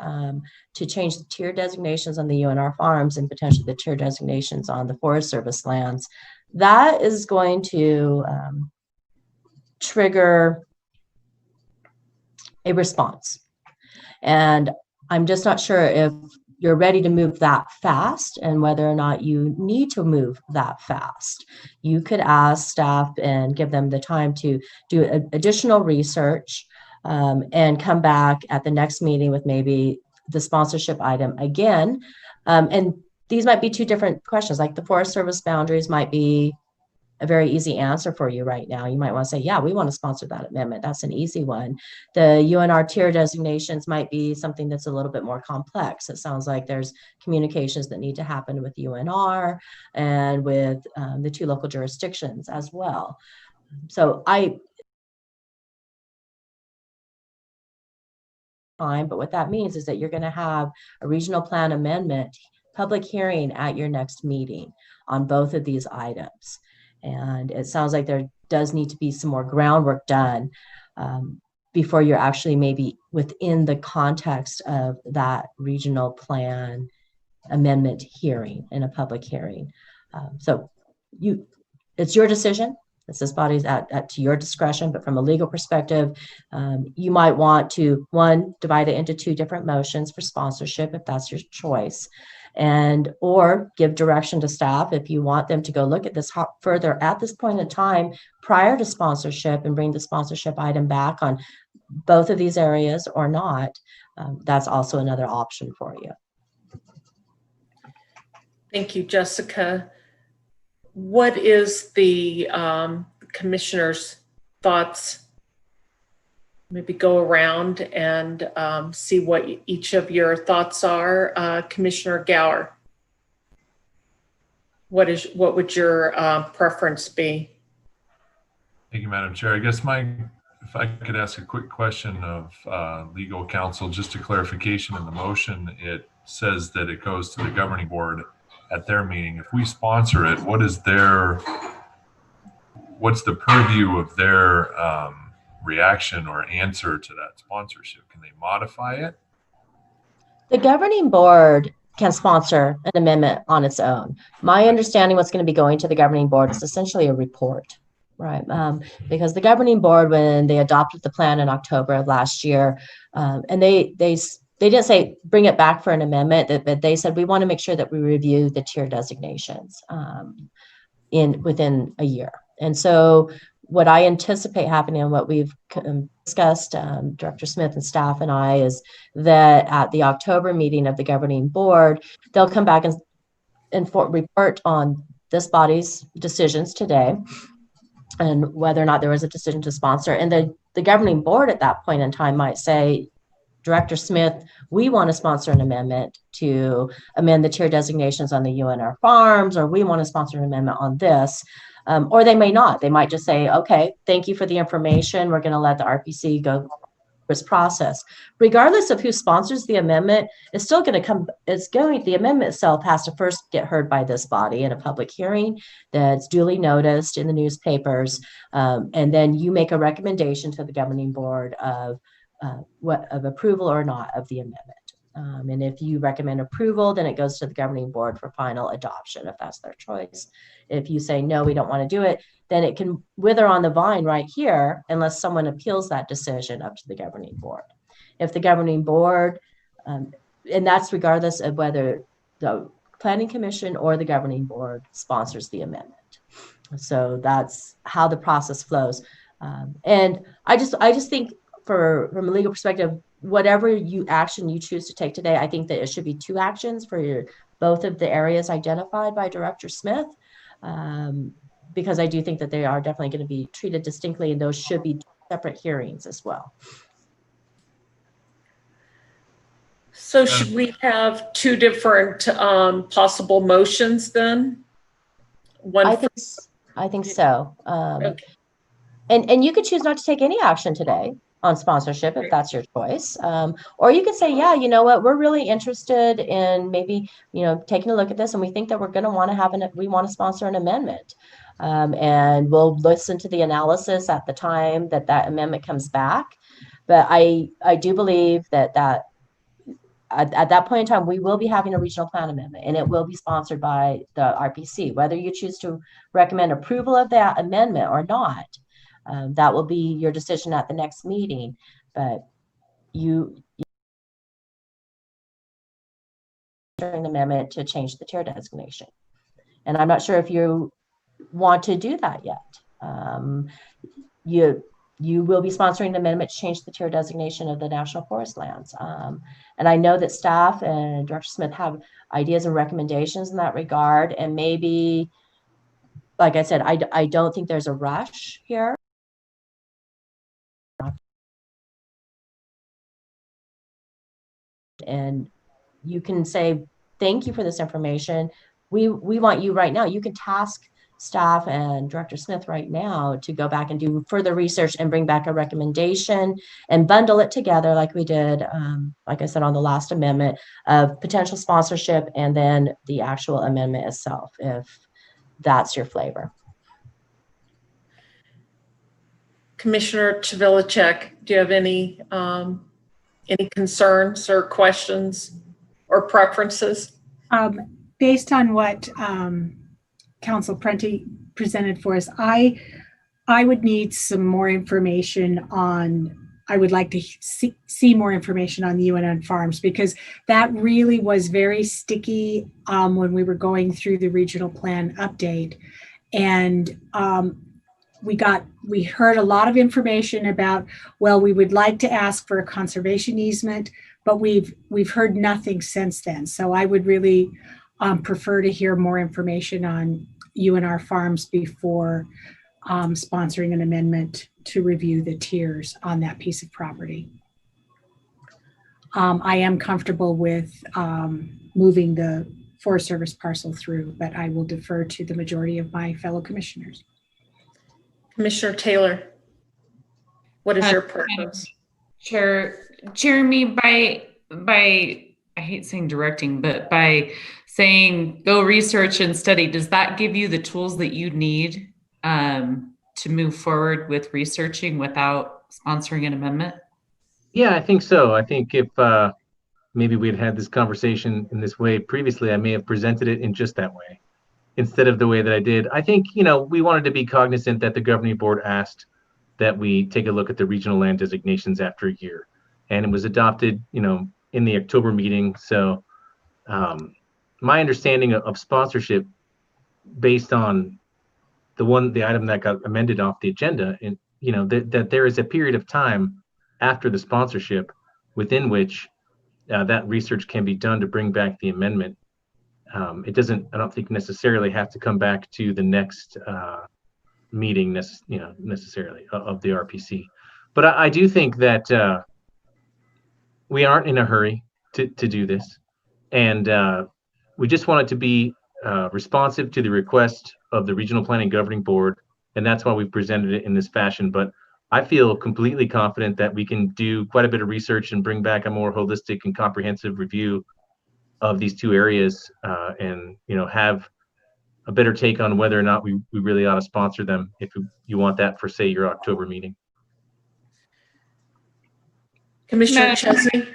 to change the tier designations on the UNR farms and potentially the tier designations on the Forest Service lands, that is going to trigger a response. And I'm just not sure if you're ready to move that fast and whether or not you need to move that fast. You could ask staff and give them the time to do additional research and come back at the next meeting with maybe the sponsorship item again. And these might be two different questions, like the Forest Service boundaries might be a very easy answer for you right now. You might want to say, yeah, we want to sponsor that amendment. That's an easy one. The UNR tier designations might be something that's a little bit more complex. It sounds like there's communications that need to happen with UNR and with the two local jurisdictions as well. So but what that means is that you're going to have a regional plan amendment public hearing at your next meeting on both of these items. And it sounds like there does need to be some more groundwork done before you're actually maybe within the context of that regional plan amendment hearing in a public hearing. So it's your decision. This body's at to your discretion, but from a legal perspective, you might want to, one, divide it into two different motions for sponsorship if that's your choice, and or give direction to staff if you want them to go look at this further at this point in time prior to sponsorship and bring the sponsorship item back on both of these areas or not. That's also another option for you. Thank you, Jessica. What is the commissioner's thoughts? Maybe go around and see what each of your thoughts are. Commissioner Gower, what would your preference be? Thank you, Madam Chair. I guess if I could ask a quick question of legal counsel, just a clarification in the motion. It says that it goes to the governing board at their meeting. If we sponsor it, what's the purview of their reaction or answer to that sponsorship? Can they modify it? The governing board can sponsor an amendment on its own. My understanding what's going to be going to the governing board is essentially a report, right? Because the governing board, when they adopted the plan in October of last year, and they didn't say bring it back for an amendment, but they said we want to make sure that we review the tier designations within a year. And so what I anticipate happening and what we've discussed, Director Smith and staff and I, is that at the October meeting of the governing board, they'll come back and report on this body's decisions today and whether or not there was a decision to sponsor. And the governing board at that point in time might say, Director Smith, we want to sponsor an amendment to amend the tier designations on the UNR farms, or we want to sponsor an amendment on this. Or they may not. They might just say, okay, thank you for the information. We're going to let the RPC go through this process. Regardless of who sponsors the amendment, it's still going to come, the amendment itself has to first get heard by this body in a public hearing that's duly noticed in the newspapers. And then you make a recommendation to the governing board of approval or not of the amendment. And if you recommend approval, then it goes to the governing board for final adoption, if that's their choice. If you say, no, we don't want to do it, then it can wither on the vine right here unless someone appeals that decision up to the governing board. If the governing board, and that's regardless of whether the Planning Commission or the governing board sponsors the amendment. So that's how the process flows. And I just think from a legal perspective, whatever action you choose to take today, I think that it should be two actions for both of the areas identified by Director Smith, because I do think that they are definitely going to be treated distinctly, and those should be separate hearings as well. So should we have two different possible motions then? I think so. Okay. And you could choose not to take any action today on sponsorship if that's your choice, or you could say, yeah, you know what, we're really interested in maybe taking a look at this, and we think that we're going to want to we want to sponsor an amendment, and we'll listen to the analysis at the time that amendment comes back. But I do believe that at that point in time, we will be having a regional plan amendment, and it will be sponsored by the RPC. Whether you choose to recommend approval of that amendment or not, That will be your decision at the next meeting, but you an amendment to change the tier designation. And I'm not sure if you want to do that yet. You will be sponsoring an amendment to change the tier designation of the National Forest lands. And I know that staff and Director Smith have ideas and recommendations in that regard. And maybe, like I said, I don't think there's a rush here. And you can say, thank you for this information. We want you right now. You can task staff and Director Smith right now to go back and do further research and bring back a recommendation and bundle it together like we did, like I said, on the last amendment of potential sponsorship and then the actual amendment itself, if that's your flavor. Commissioner Chivilicek, do you have any concerns or questions or preferences? Based on what Council Prenti presented for us, I would need some more information on, I would like to see more information on the UNN farms, because that really was very sticky when we were going through the regional plan update. And we heard a lot of information about, well, we would like to ask for a conservation easement, but we've heard nothing since then. So I would really prefer to hear more information on UNR farms before sponsoring an amendment to review the tiers on that piece of property. I am comfortable with moving the Forest Service parcel through, but I will defer to the majority of my fellow commissioners. Commissioner Taylor, what is your preference? Chair Jeremy, by I hate saying directing, but by saying go research and study, does that give you the tools that you need to move forward with researching without sponsoring an amendment? Yeah, I think so. I think if maybe we had this conversation in this way previously, I may have presented it in just that way instead of the way that I did. I think, we wanted to be cognizant that the governing board asked that we take a look at the regional land designations after a year. And it was adopted, in the October meeting. So my understanding of sponsorship based on the item that got amended off the agenda, and that there is a period of time after the sponsorship within which that research can be done to bring back the amendment. It doesn't, I don't think, necessarily have to come back to the next meeting necessarily of the RPC. But I do think that we aren't in a hurry to do this. And we just want it to be responsive to the request of the Regional Planning Governing Board. And that's why we presented it in this fashion. But I feel completely confident that we can do quite a bit of research and bring back a more holistic and comprehensive review of these two areas and, have a better take on whether or not we really ought to sponsor them if you want that for, say, your October meeting. Commissioner Chesney?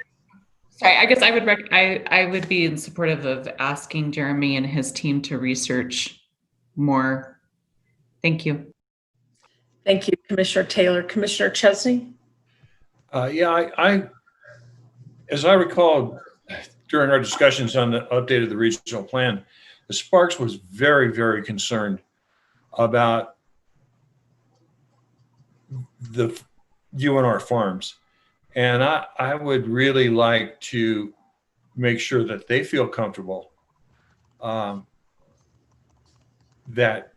Sorry, I guess I would be in supportive of asking Jeremy and his team to research more. Thank you. Thank you, Commissioner Taylor. Commissioner Chesney? I as I recall, during our discussions on the update of the regional plan, the Sparks was very, very concerned about the UNR farms. And I would really like to make sure that they feel comfortable that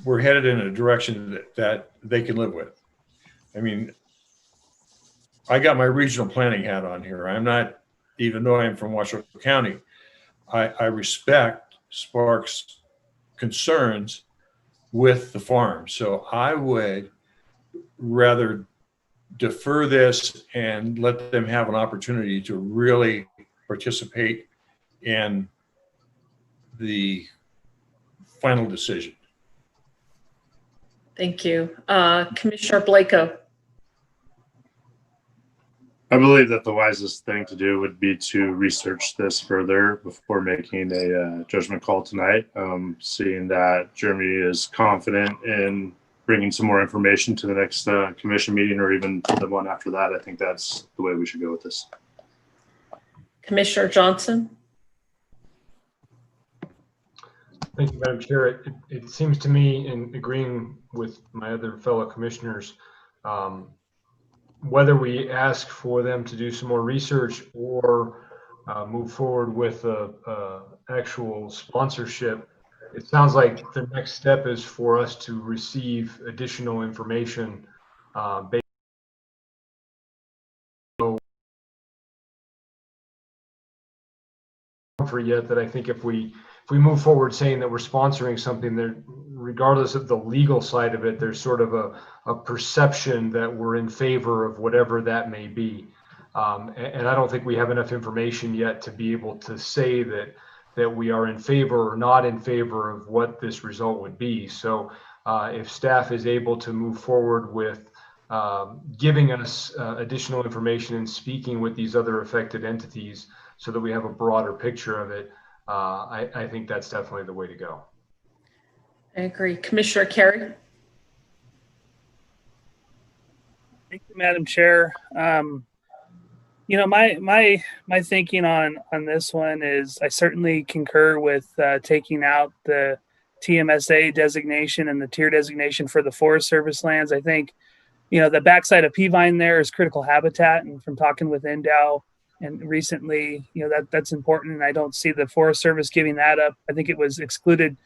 we're headed in a direction that they can live with. I mean, I got my regional planning hat on here. I'm not, even though I'm from Washoe County, I respect Sparks' concerns with the farm. So I would rather defer this and let them have an opportunity to really participate in the final decision. Thank you. Commissioner Blako? I believe that the wisest thing to do would be to research this further before making a judgment call tonight. Seeing that Jeremy is confident in bringing some more information to the next commission meeting or even the one after that. I think that's the way we should go with this. Commissioner Johnson? Thank you, Madam Chair. It seems to me, in agreeing with my other fellow commissioners, whether we ask for them to do some more research or move forward with actual sponsorship, it sounds like the next step is for us to receive additional information based on yet that I think if we move forward saying that we're sponsoring something, that regardless of the legal side of it, there's sort of a perception that we're in favor of whatever that may be. And I don't think we have enough information yet to be able to say that we are in favor or not in favor of what this result would be. So if staff is able to move forward with giving us additional information and speaking with these other affected entities so that we have a broader picture of it, I think that's definitely the way to go. I agree. Commissioner Carey? Thank you, Madam Chair. You know, my thinking on this one is I certainly concur with taking out the TMSA designation and the tier designation for the Forest Service lands. I think, you know, the backside of Peavine there is critical habitat, and from talking with Endow and recently, you know, that's important, and I don't see the Forest Service giving that up. I think it was excluded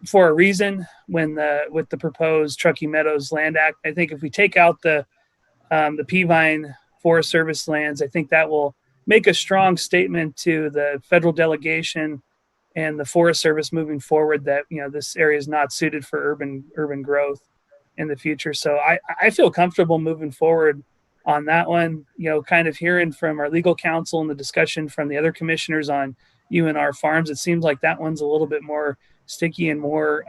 for a reason with the proposed Truckee Meadows Land Act. I think if we take out the Peavine Forest Service lands, I think that will make a strong statement to the federal delegation and the Forest Service moving forward that, you know, this area is not suited for urban growth in the future. So I feel comfortable moving forward on that one. You know, kind of hearing from our legal counsel and the discussion from the other commissioners on UNR farms, it seems like that one's a little bit more sticky and more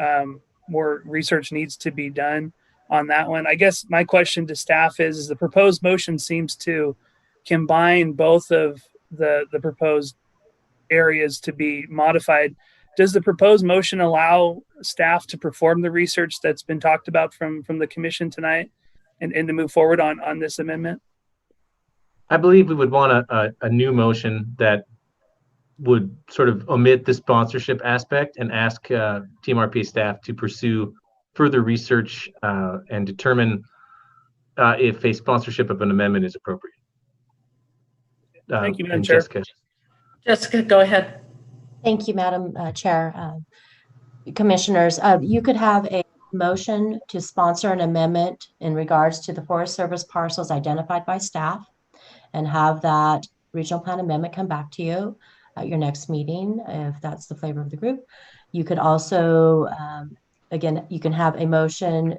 research needs to be done on that one. I guess my question to staff is the proposed motion seems to combine both of the proposed areas to be modified. Does the proposed motion allow staff to perform the research that's been talked about from the commission tonight and to move forward on this amendment? I believe we would want a new motion that would sort of omit the sponsorship aspect and ask Team RPA staff to pursue further research and determine if a sponsorship of an amendment is appropriate. Thank you, Madam Chair. Jessica, go ahead. Thank you, Madam Chair. Commissioners, you could have a motion to sponsor an amendment in regards to the Forest Service parcels identified by staff and have that regional plan amendment come back to you at your next meeting, if that's the flavor of the group. You could also, again, you can have a motion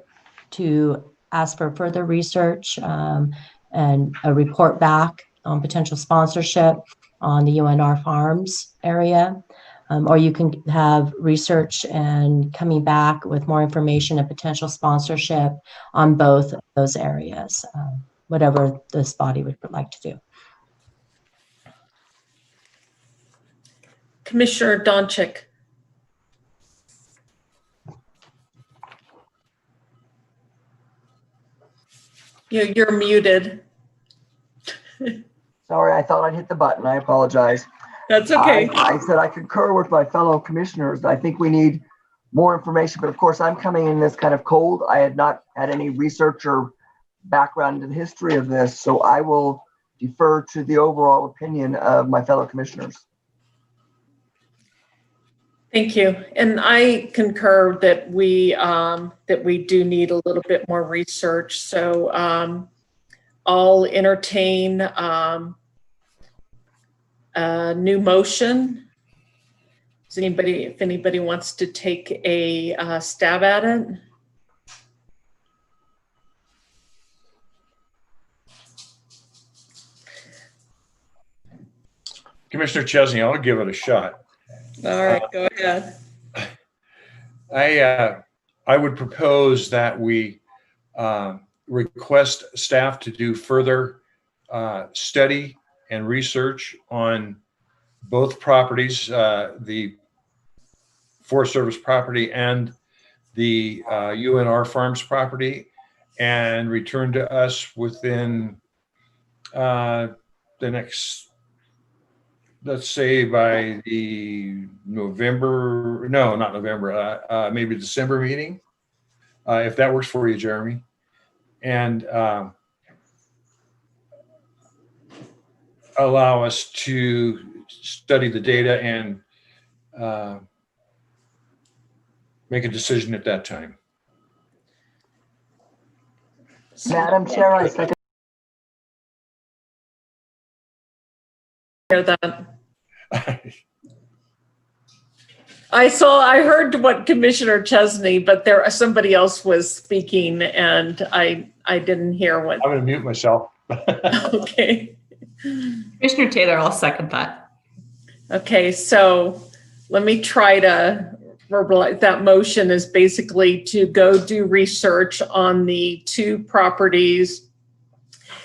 to ask for further research and a report back on potential sponsorship on the UNR farms area. Or you can have research and coming back with more information and potential sponsorship on both of those areas, whatever this body would like to do. Commissioner Donchik. You're muted. Sorry, I thought I'd hit the button. I apologize. That's okay. I said I concur with my fellow commissioners. I think we need more information, but of course I'm coming in this kind of cold. I had not had any research or background into the history of this, so I will defer to the overall opinion of my fellow commissioners. Thank you. And I concur that we do need a little bit more research. So I'll entertain a new motion. If anybody wants to take a stab at it. Commissioner Chesney, I'll give it a shot. All right, go ahead. I would propose that we request staff to do further study and research on both properties, the Forest Service property and the UNR Farms property and return to us within the next, let's say by the November, no, not November, maybe December meeting, if that works for you, Jeremy. And allow us to study the data and make a decision at that time. Madam Chair, I second. Hear that. I heard what Commissioner Chesney, but somebody else was speaking and I didn't hear what. I'm going to mute myself. Okay. Commissioner Taylor, I'll second that. Okay, so let me try to verbalize. That motion is basically to go do research on the 2 properties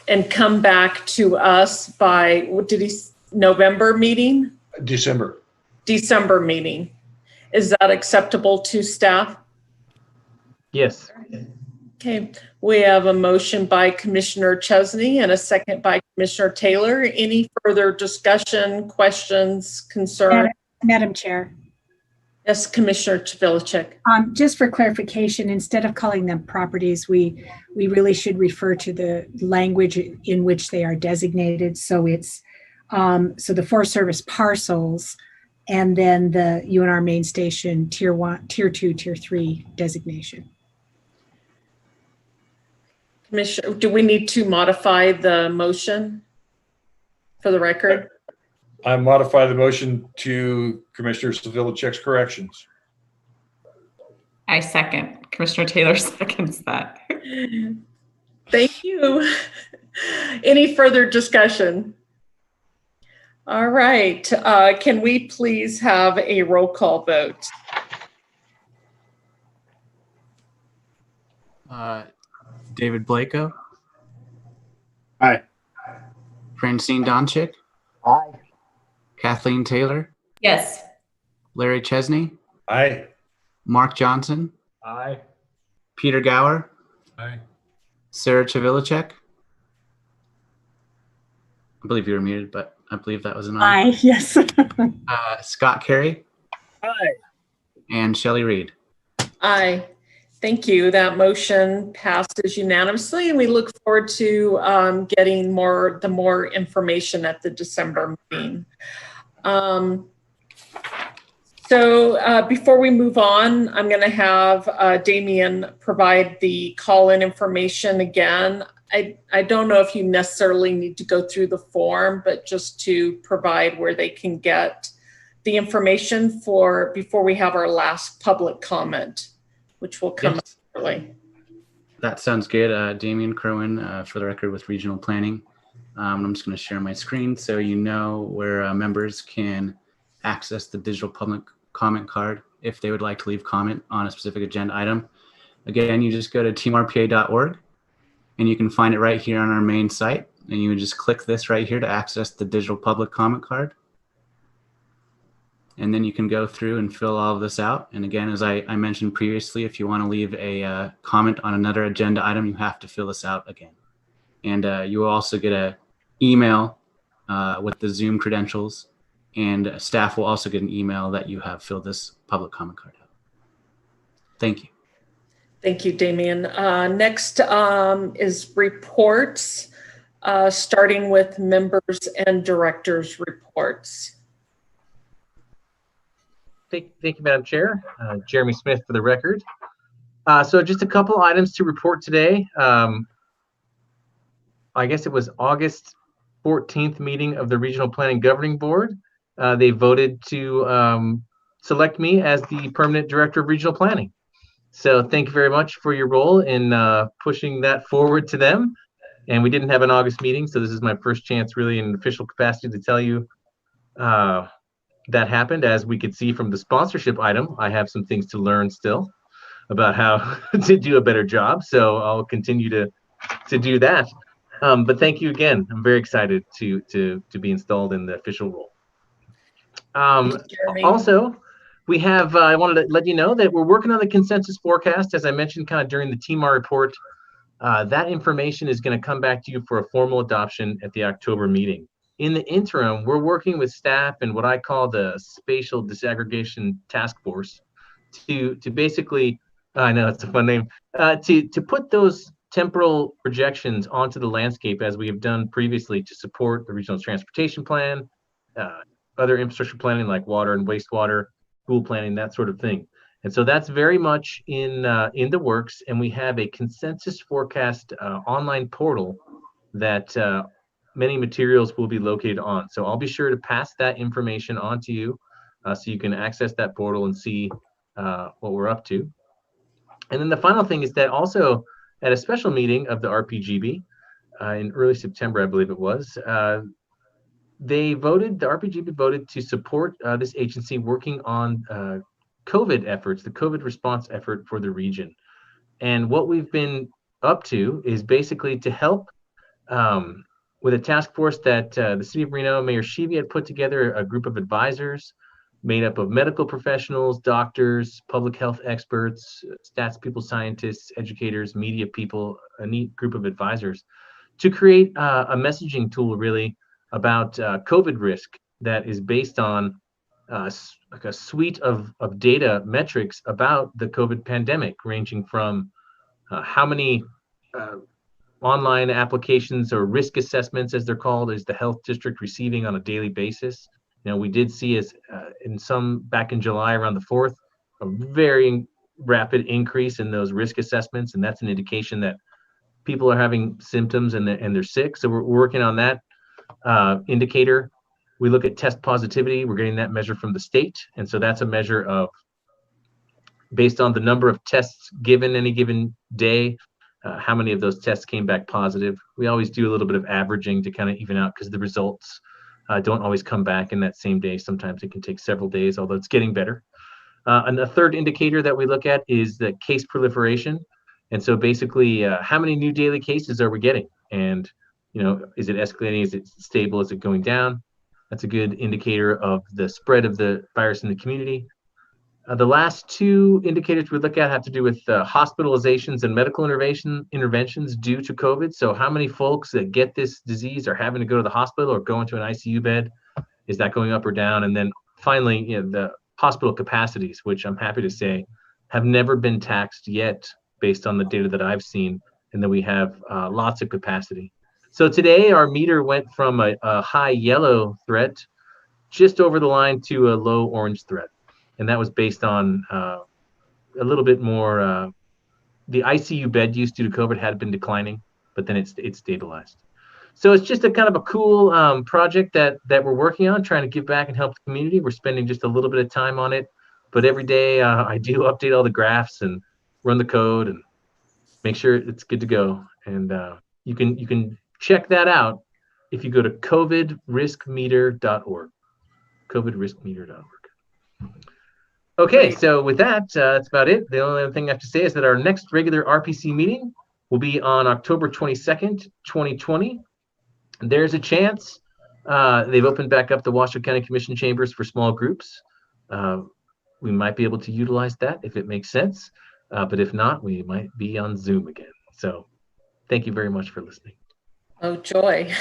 and come back to us by, what did he, November meeting? December meeting. Is that acceptable to staff? Yes. Okay, we have a motion by Commissioner Chesney and a second by Commissioner Taylor. Any further discussion, questions, concerns? Madam Chair. Yes, Commissioner Chvilacek. Just for clarification, instead of calling them properties, we really should refer to the language in which they are designated. So it's so the Forest Service parcels, and then the UNR main station tier 1, tier 2, tier 3 designation. Commissioner, do we need to modify the motion for the record? I modify the motion to Commissioner Civilacek's corrections. I second. Commissioner Taylor seconds that. Thank you. Any further discussion? All right. Can we please have a roll call vote? David Blako. Aye. Francine Donchik. Aye. Kathleen Taylor. Yes. Larry Chesney. Aye. Mark Johnson. Aye. Peter Gower. Aye. Sarah Chavilacek. I believe you were muted, but I believe that was an aye. Aye, yes. Scott Carey. Aye. And Shelley Reed. Aye. Thank you. That motion passes unanimously, and we look forward to getting more information at the December meeting. So before we move on, I'm going to have Damien provide the call-in information again. I don't know if you necessarily need to go through the form, but just to provide where they can get the information for before we have our last public comment, which will come up shortly. That sounds good. Damien Kerwin, for the record, with Regional Planning. I'm just going to share my screen so you know where members can access the digital public comment card if they would like to leave comment on a specific agenda item. Again, you just go to teamrpa.org and you can find it right here on our main site. And you would just click this right here to access the digital public comment card. And then you can go through and fill all of this out. And again, as I mentioned previously, if you want to leave a comment on another agenda item, you have to fill this out again. And you will also get an email with the Zoom credentials, and staff will also get an email that you have filled this public comment card out. Thank you. Thank you, Damien. Next is reports, starting with members and directors' reports. Thank you, Madam Chair. Jeremy Smith for the record. So just a couple items to report today. I guess it was August 14th meeting of the Regional Planning Governing Board. They voted to select me as the permanent director of regional planning. So thank you very much for your role in pushing that forward to them. And we didn't have an August meeting, so this is my first chance really in official capacity to tell you that happened. As we could see from the sponsorship item, I have some things to learn still about how to do a better job. So I'll continue to do that. But thank you again. I'm very excited to be installed in the official role. Also, we have, I wanted to let you know that we're working on the consensus forecast, as I mentioned kind of during the TMAR report. That information is going to come back to you for a formal adoption at the October meeting. In the interim, we're working with staff and what I call the Spatial Disaggregation Task Force to basically, I know it's a fun name, to put those temporal projections onto the landscape as we have done previously to support the regional transportation plan, other infrastructure planning like water and wastewater, school planning, that sort of thing. And so that's very much in the works, and we have a consensus forecast online portal that many materials will be located on. So I'll be sure to pass that information on to you so you can access that portal and see what we're up to. And then the final thing is that also at a special meeting of the RPGB in early September, I believe it was, the RPGB voted to support this agency working on COVID efforts, the COVID response effort for the region. And what we've been up to is basically to help with a task force that the City of Reno, Mayor Sheevy had put together a group of advisors made up of medical professionals, doctors, public health experts, stats people, scientists, educators, media people, a neat group of advisors to create a messaging tool really about COVID risk that is based on like a suite of data metrics about the COVID pandemic, ranging from how many online applications or risk assessments, as they're called, is the health district receiving on a daily basis. You know, we did see as in some back in July around the 4th, a very rapid increase in those risk assessments, and that's an indication that people are having symptoms and they're sick. So we're working on that indicator. We look at test positivity. We're getting that measure from the state, and so that's a measure of based on the number of tests given any given day. How many of those tests came back positive? We always do a little bit of averaging to kind of even out because the results don't always come back in that same day. Sometimes it can take several days, although it's getting better. And the third indicator that we look at is the case proliferation. And so basically, how many new daily cases are we getting? And, you know, is it escalating? Is it stable? Is it going down? That's a good indicator of the spread of the virus in the community. The last two indicators we look at have to do with hospitalizations and medical interventions due to COVID. So how many folks that get this disease are having to go to the hospital or go into an ICU bed? Is that going up or down? And then finally, you know, the hospital capacities, which I'm happy to say have never been taxed yet based on the data that I've seen, and that we have lots of capacity. So today our meter went from a high yellow threat just over the line to a low orange threat. And that was based on a little bit more, the ICU bed use due to COVID had been declining, but then it's stabilized. So it's just a kind of a cool project that we're working on, trying to give back and help the community. We're spending just a little bit of time on it, but every day I do update all the graphs and run the code and make sure it's good to go. And you can check that out if you go to covidriskmeter.org, covidriskmeter.org. Okay, so with that, that's about it. The only other thing I have to say is that our next regular RPC meeting will be on October 22nd, 2020. There's a chance they've opened back up the Washoe County Commission chambers for small groups. We might be able to utilize that if it makes sense, but if not, we might be on Zoom again. So thank you very much for listening. Oh, joy.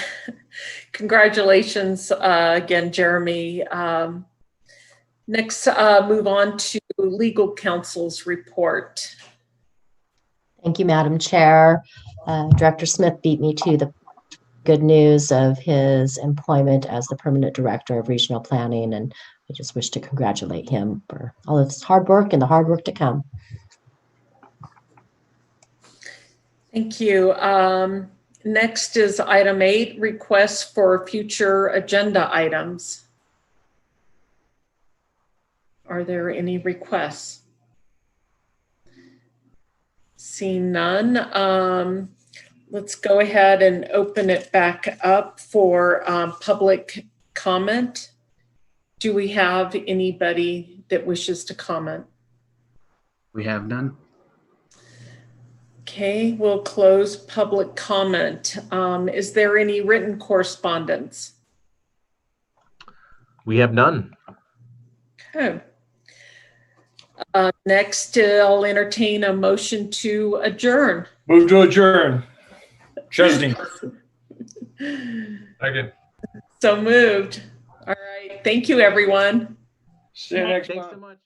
Congratulations again, Jeremy. Next, move on to legal counsel's report. Thank you, Madam Chair. Director Smith beat me to the good news of his employment as the permanent director of regional planning, and I just wish to congratulate him for all of his hard work and the hard work to come. Thank you. Next is item 8, requests for future agenda items. Are there any requests? Seeing none, let's go ahead and open it back up for public comment. Do we have anybody that wishes to comment? We have none. Okay, we'll close public comment. Is there any written correspondence? We have none. Okay. Next, I'll entertain a motion to adjourn. Move to adjourn. Chesney. Second. So moved. All right. Thank you, everyone. See you next Thanks month. so much.